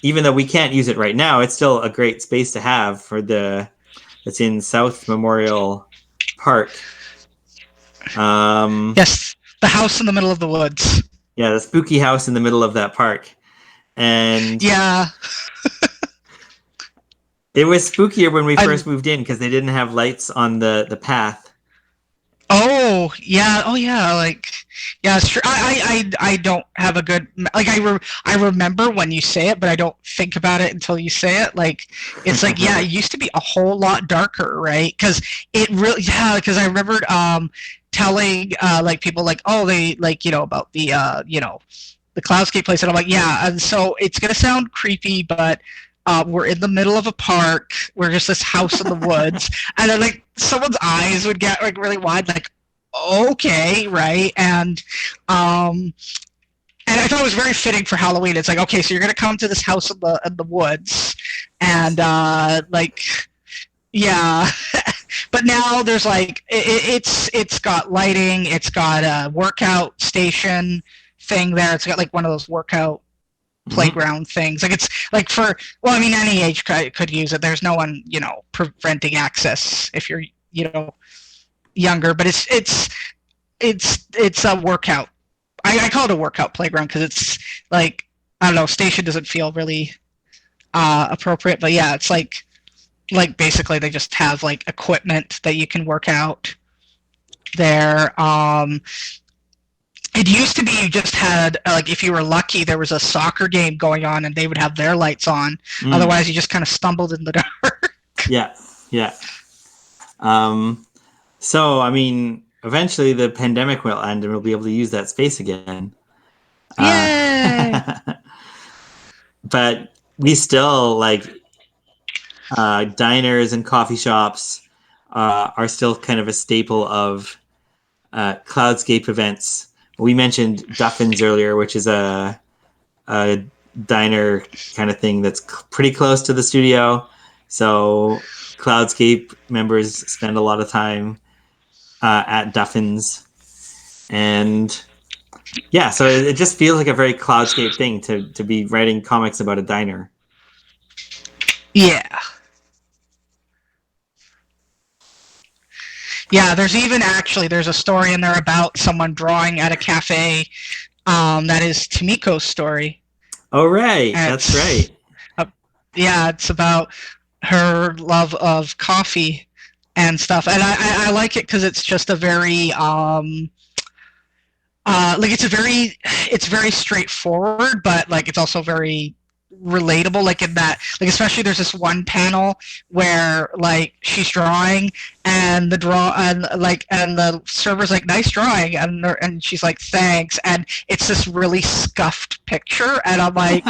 even though we can't use it right now, it's still a great space to have it's in South Memorial Park. Yes, the house in the middle of the woods. Yeah, the spooky house in the middle of that park. And yeah. It was spookier when we first moved in because they didn't have lights on the path. Oh yeah, like yeah, it's true. I don't have a good like I remember when you say it, but I don't think about it until you say it. Like it's like yeah, it used to be a whole lot darker, right? Because it really because I remembered telling like people like oh they like about the the Cloudscape place, and I'm like yeah, and so it's gonna sound creepy, but. We're in the middle of a park. We're just this house in the woods, and then like someone's eyes would get like really wide, like okay, right? And I thought it was very fitting for Halloween. It's like okay, so you're gonna come to this house in the woods, and like yeah, but now there's like it's got lighting, it's got a workout station thing there. It's got like one of those workout playground things. Like it's like for well, I mean any age could use it. There's no one preventing access if you're younger. But it's a workout. I call it a workout playground because it's like I don't know. Station doesn't feel really appropriate, but yeah, it's like basically they just have like equipment that you can work out there. It used to be you just had, like, if you were lucky, there was a soccer game going on and they would have their lights on. Otherwise, you just kind of stumbled in the dark. Yeah. So, I mean, eventually the pandemic will end and we'll be able to use that space again. Yay! But we still, like, diners and coffee shops are still kind of a staple of Cloudscape events. We mentioned Duffin's earlier, which is a diner kind of thing that's pretty close to the studio. So Cloudscape members spend a lot of time at Duffin's. And yeah, so it just feels like a very Cloudscape thing to be writing comics about a diner. Yeah. Yeah, there's a story in there about someone drawing at a cafe. That is Tomiko's story. Oh, right. That's right. Yeah, it's about her love of coffee and stuff. And I like it because it's just a very, like it's very straightforward, but like it's also very relatable, like in that, like especially there's this one panel where like she's drawing and the server's like nice drawing and she's like thanks, and it's this really scuffed picture and I'm like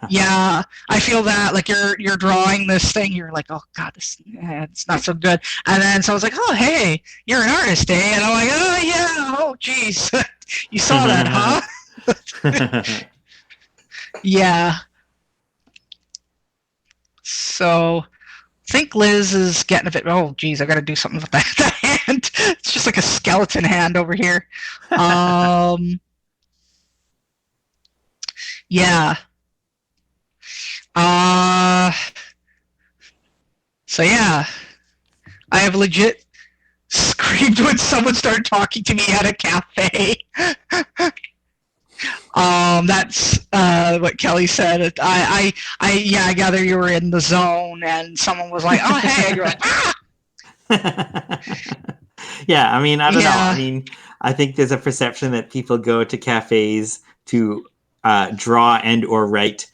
yeah, I feel that, like you're drawing this thing, you're like oh god it's not so good, and then so I was like oh hey you're an artist and I'm like oh yeah oh geez you saw that huh. Yeah. So, I think Liz is getting a bit. Oh, geez, I got to do something with that hand. It's just like a skeleton hand over here. Yeah. So yeah, I have legit screamed when someone started talking to me at a cafe. That's what Kelly said. I gather you were in the zone, and someone was like, "Oh, hey," and you're like, "Ah!" Yeah, I mean, I don't know. I Yeah. mean, I think there's a perception that people go to cafes to draw and or write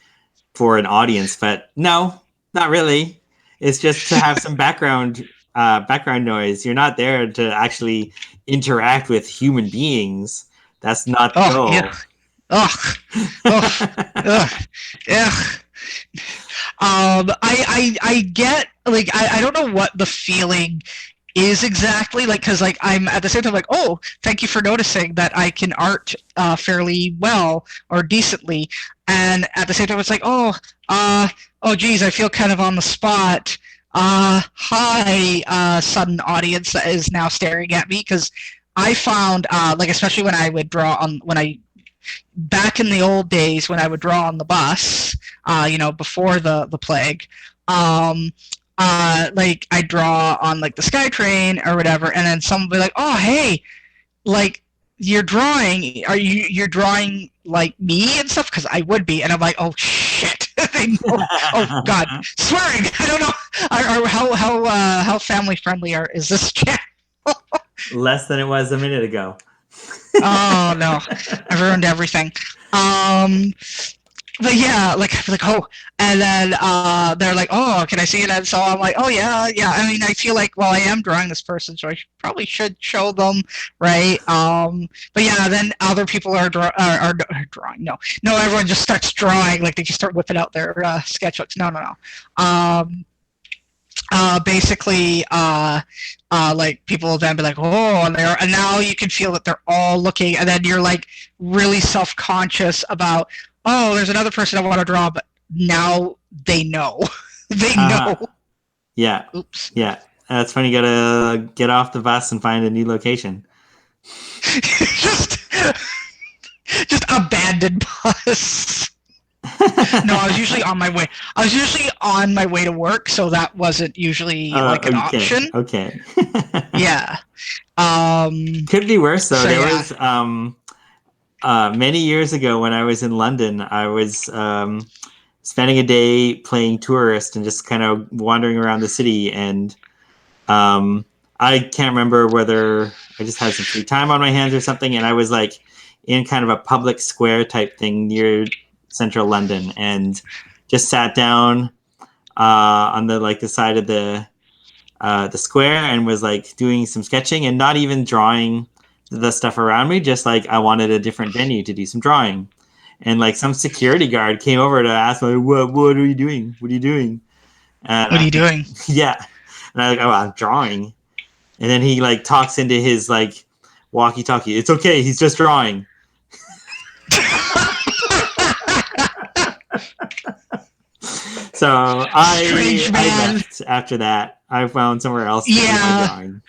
for an audience, but no, not really. It's just to have some background noise. You're not there to actually interact with human beings. That's not the Oh, yeah. goal. Ugh. Ugh. Ugh. Ugh. I get, like, I don't know what the feeling is exactly, like, because, like, I'm at the same time like, oh, thank you for noticing that I can art fairly well or decently, and at the same time it's like, oh geez, I feel kind of on the spot. Hi, sudden audience that is now staring at me, because I found, like, especially when I would draw on, back in the old days when I would draw on the bus, before the plague, like, I draw on, like, the SkyTrain or whatever, and then someone would be like, "Oh, hey, like, you're drawing like me and stuff?" Because I would be, and I'm like, "Oh shit!" They know. Oh god, swearing. I don't know. How family friendly is this channel? Less than it was a minute ago. Oh no, I've ruined everything. But yeah, like, I feel like, oh, and then they're like, oh, can I see it? And so I'm like, oh yeah, yeah. I mean, I feel like, well, I am drawing this person, so I probably should show them, right? But yeah, then other people are drawing. No, everyone just starts drawing, like they just start whipping out their sketchbooks. No. Basically, like, people will then be like, oh, and now you can feel that they're all looking, and then you're like really self-conscious about, oh, there's another person I want to draw, but now they know. They know. Yeah. Oops. Yeah. That's when you gotta get off the bus and find a new location. just abandoned bus. No, I was usually on my way. I was usually on my way to work, so that wasn't usually like an option. Okay. Yeah. Could be worse though. So, there yeah. was many years ago when I was in London. I was spending a day playing tourist and just kind of wandering around the city, and I can't remember whether I just had some free time on my hands or something, and I was like in kind of a public square type thing near central London, and just sat down on the side of the square and was like doing some sketching and not even drawing the stuff around me. Just like I wanted a different venue to do some drawing, and like some security guard came over to ask me, "What are you doing? What are you doing?" And What are you doing? Yeah, and I like, "Oh, I'm drawing." And then he like talks into his like walkie-talkie. It's okay. He's just drawing. So I left after that. I found somewhere else to do my drawing.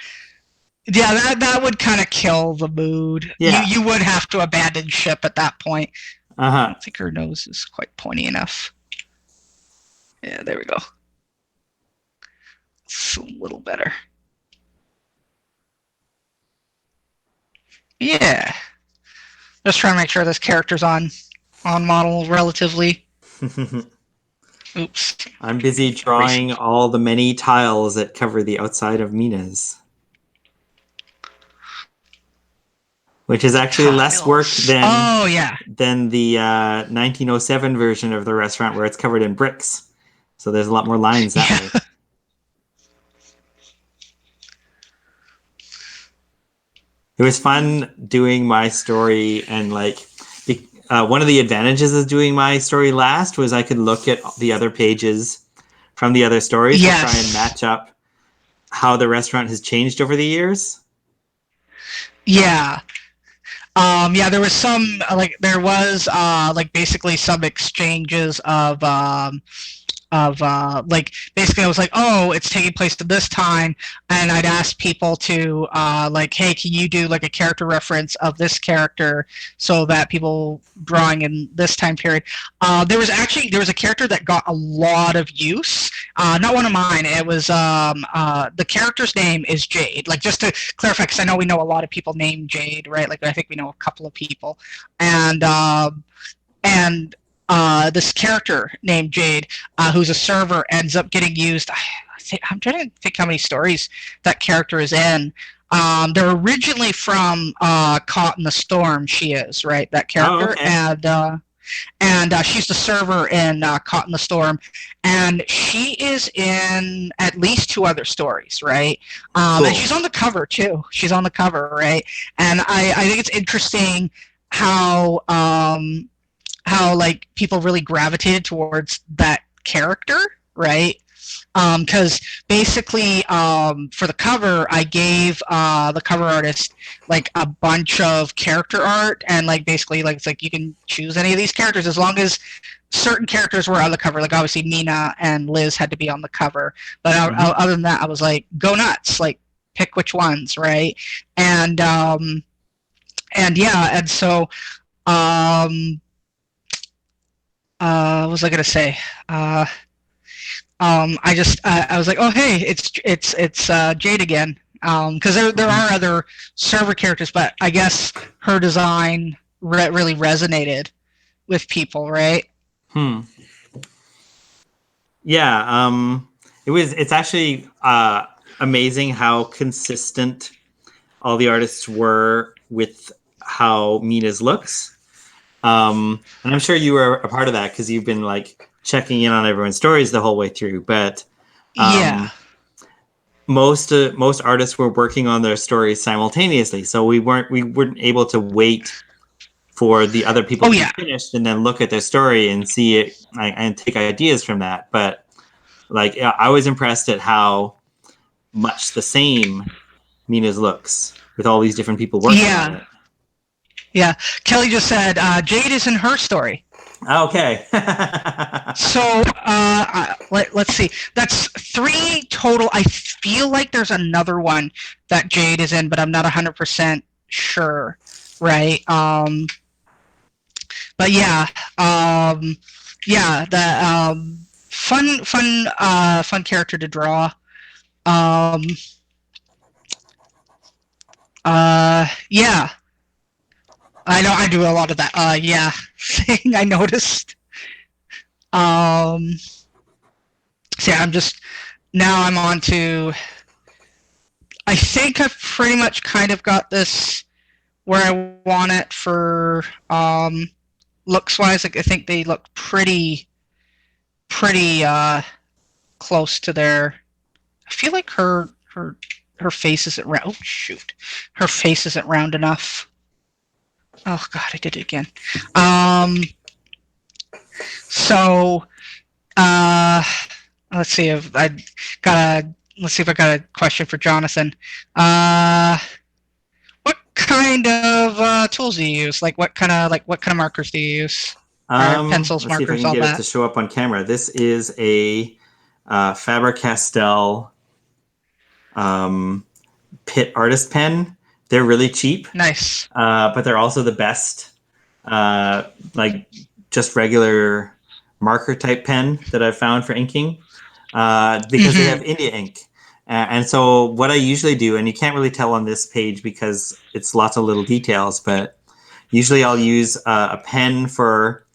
Yeah, that would kind of kill the mood. Yeah. You would have to abandon ship at that point. Uh-huh. I don't think her nose is quite pointy enough. Yeah, there we go. It's a little better. Yeah. Just trying to make sure this character's on model relatively. Oops. I'm busy drawing all the many tiles that cover the outside of Mina's. Which is actually less work than the 1907 version of the restaurant where it's covered in bricks. So there's a lot more lines that way. It was fun doing my story, and like one of the advantages of doing my story last was I could look at the other pages from the other stories to try and match up how the restaurant has changed over the years. Yeah. There was some, like, basically some exchanges of, like basically I was like, oh, it's taking place at this time, and I'd ask people to like, hey, can you do like a character reference of this character so that people drawing in this time period. There was a character that got a lot of use. Not one of mine. It was the character's name is Jade. Like, just to clarify, because I know we know a lot of people named Jade, right? Like, I think we know a couple of people, and this character named Jade, who's a server, ends up getting used. I'm trying to think how many stories that character is in. They're originally from Caught in the Storm. She is right, that Oh, character, okay. and she's the server in Caught in the Storm, and she is in at least 2 other stories, right? Cool. And she's on the cover too. She's on the cover, right? And I think it's interesting how like people really gravitated towards that character, right? Because basically, for the cover, I gave the cover artist like a bunch of character art, and like basically, like it's like you can choose any of these characters as long as certain characters were on the cover. Like obviously, Mina and Liz had to be on the cover, but other than that, I was like, go nuts, like pick which ones, right? And yeah, and so what was I gonna say? I was like, oh hey, it's Jade again. Because there are other server characters, but I guess her design really resonated with people, right? Yeah. It's actually amazing how consistent all the artists were with how Mina's looks. And I'm sure you were a part of that because you've been like checking in on everyone's stories the whole way through. But Yeah. most artists were working on their stories simultaneously, so we weren't able to wait for the other people to be finished and then look at their story and see it and take ideas from that. But like, I was impressed at how much the same Mina's looks with all these different people working on it. Yeah, Kelly just said Jade is in her story. Okay. So let's see. That's 3 total. I feel like there's another one that Jade is in, but I'm not 100% sure. Right. But yeah. Yeah. The fun character to draw. Yeah. I know I do a lot of that. Yeah, thing I noticed. So yeah, I'm on to. I think I've pretty much kind of got this where I want it for looks wise. Like I think they look pretty close to their. I feel like her face isn't round. Oh shoot, her face isn't round enough. Oh god, I did it again. So let's see if I got a question for Jonathan. What kind of tools do you use? Like what kind of markers do you use? Pencils, let's markers, see if I can all get that. it to show up on camera. This is a Faber-Castell Pitt artist pen. They're really cheap. Nice. But they're also the best, like just regular marker type pen that I've found for inking, because they have India ink. And so what I usually do, and you can't really tell on this page because it's lots of little details, but usually I'll use a pen for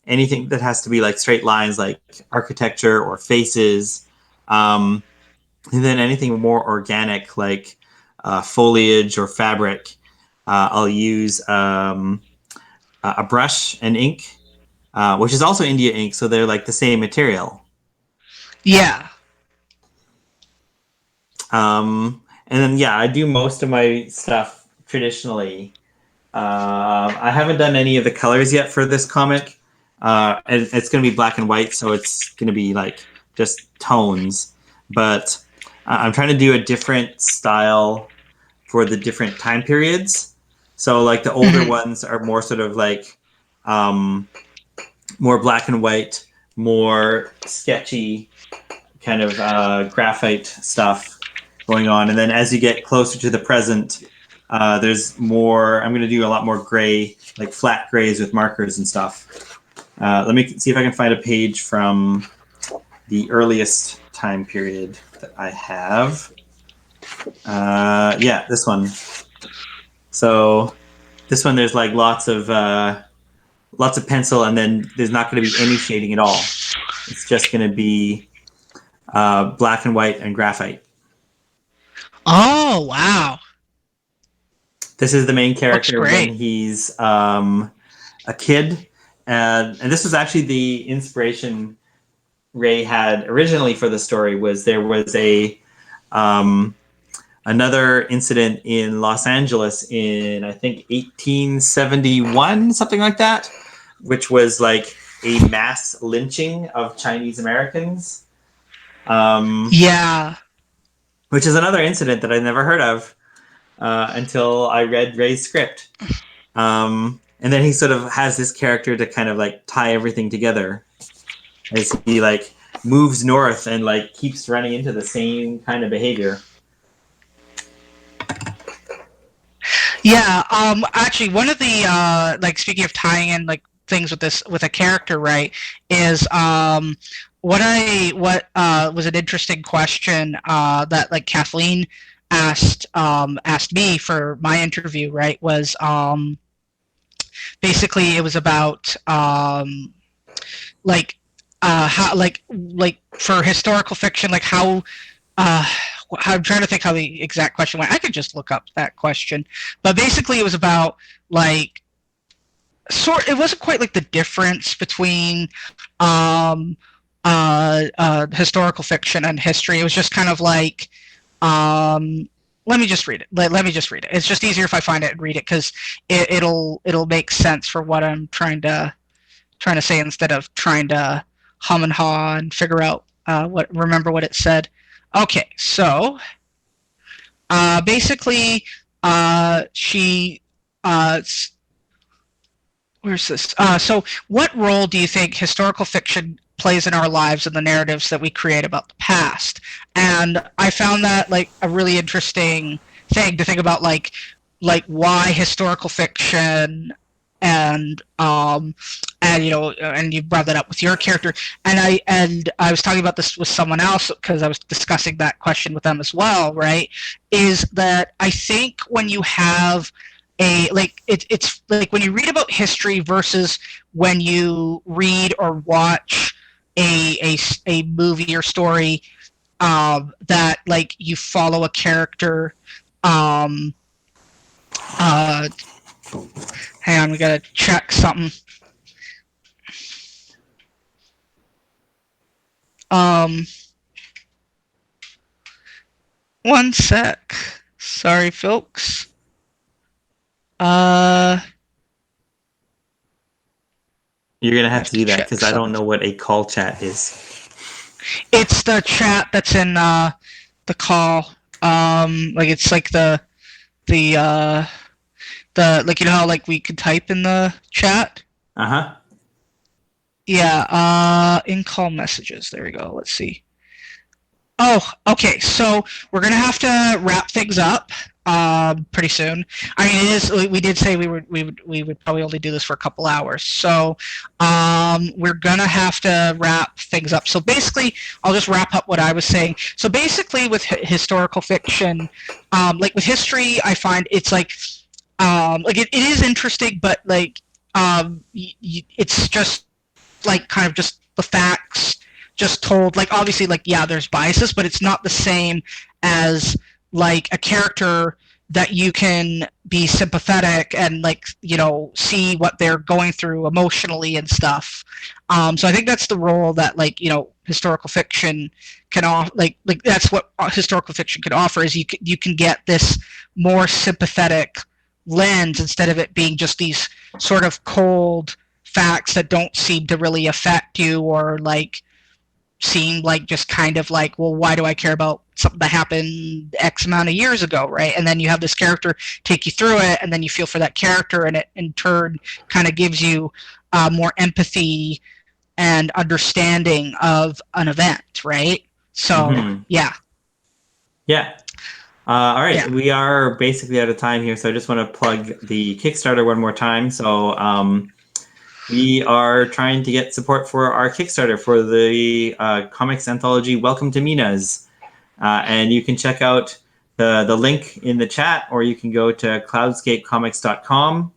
anything that has to be like straight lines, like architecture or faces. And then anything more organic, like foliage or fabric, I'll use a brush and ink, which is also India ink, so they're like the same material. Yeah. And then I do most of my stuff traditionally. I haven't done any of the colors yet for this comic. And it's going to be black and white, so it's going to be like just tones. But I'm trying to do a different style for the different time periods. So like the older ones are more sort of like more black and white, more sketchy kind of graphite stuff going on. And then as you get closer to the present, there's more. I'm going to do a lot more gray, like flat grays with markers and stuff. Let me see if I can find a page from the earliest time period that I have. Yeah, this one. So this one, there's like lots of pencil, and then there's not going to be any shading at all. It's just going to be black and white and graphite. Oh, wow. This is the main character when he's a kid. And this was actually the inspiration Ray had originally for the story. Was there was a another incident in Los Angeles in, I think, 1871, something like that, which was like a mass lynching of Chinese Americans. Yeah. Which is another incident that I never heard of until I read Ray's script. And then he sort of has this character to kind of like tie everything together as he like moves north and like keeps running into the same kind of behavior. Yeah, actually, one of the like speaking of tying in like things with this with a character, right? Is what was an interesting question that like Kathleen asked me for my interview, right? Was basically it was about like how like for historical fiction, like how. I'm trying to think how the exact question went. I could just look up that question, but basically it was about like it wasn't quite like the difference between historical fiction and history. It was just kind of like let me just read it. Let me just read it. It's just easier if I find it and read it because it'll make sense for what I'm trying to say instead of trying to hum and haw and figure out remember what it said. Okay, so basically, she where's this? So, what role do you think historical fiction plays in our lives and the narratives that we create about the past? And I found that like a really interesting thing to think about, like why historical fiction and you know, and you brought that up with your character, and I was talking about this with someone else because I was discussing that question with them as well, right? Is that I think when you have a like it's like when you read about history versus when you read or watch a movie or story that like you follow a character hang on, we gotta check something. One sec. Sorry, folks. You're gonna have to do that because I don't know what a call chat is. It's the chat that's in the call. Like it's like the like, you know how like we could type in the chat? Uh-huh. Yeah, in call messages. There we go. Let's see. Oh, okay. So we're gonna have to wrap things up pretty soon. I mean, it is. We did say we would probably only do this for a couple hours. So we're gonna have to wrap things up. So basically, I'll just wrap up what I was saying. So basically, with historical fiction, like with history, I find it's like it is interesting, but like it's just like kind of just the facts just told. Like obviously, like yeah, there's biases, but it's not the same as like a character that you can be sympathetic and like, you know, see what they're going through emotionally and stuff. So I think that's the role that like, you know, historical fiction can offer. Like that's what historical fiction can offer is you can get this more sympathetic lens instead of it being just these sort of cold facts that don't seem to really affect you or like seem like just kind of like, well, why do I care about something that happened X amount of years ago, right? And then you have this character take you through it, and then you feel for that character, and it in turn kind of gives you more empathy and understanding of an event, right? So yeah. Yeah. All right, Yeah. we are basically out of time here, so I just want to plug the Kickstarter one more time. So we are trying to get support for our Kickstarter for the comics anthology Welcome to Mina's. And you can check out the link in the chat, or you can go to cloudscapecomics.com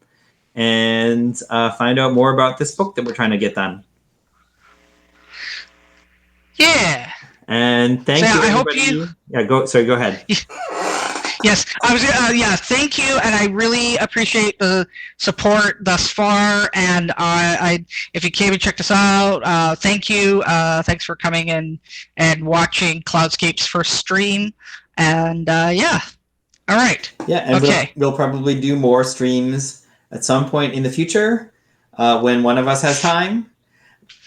and find out more about this book that we're trying to get done. Yeah. And thank So you, I hope everybody. you. Yeah, go. Sorry, go ahead. Yes, I was. Yeah, thank you, and I really appreciate the support thus far. And if you came and checked us out, thank you. Thanks for coming in and watching Cloudscape's first stream. And yeah, all right. Yeah, and Okay. we'll probably do more streams at some point in the future when one of us has time.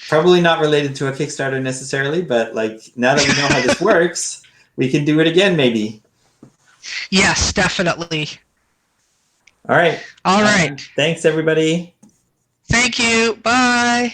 Probably not related to a Kickstarter necessarily, but like now that we know how this works, we can do it again maybe. Yes, definitely. All right. All right. Thanks, everybody. Thank you. Bye.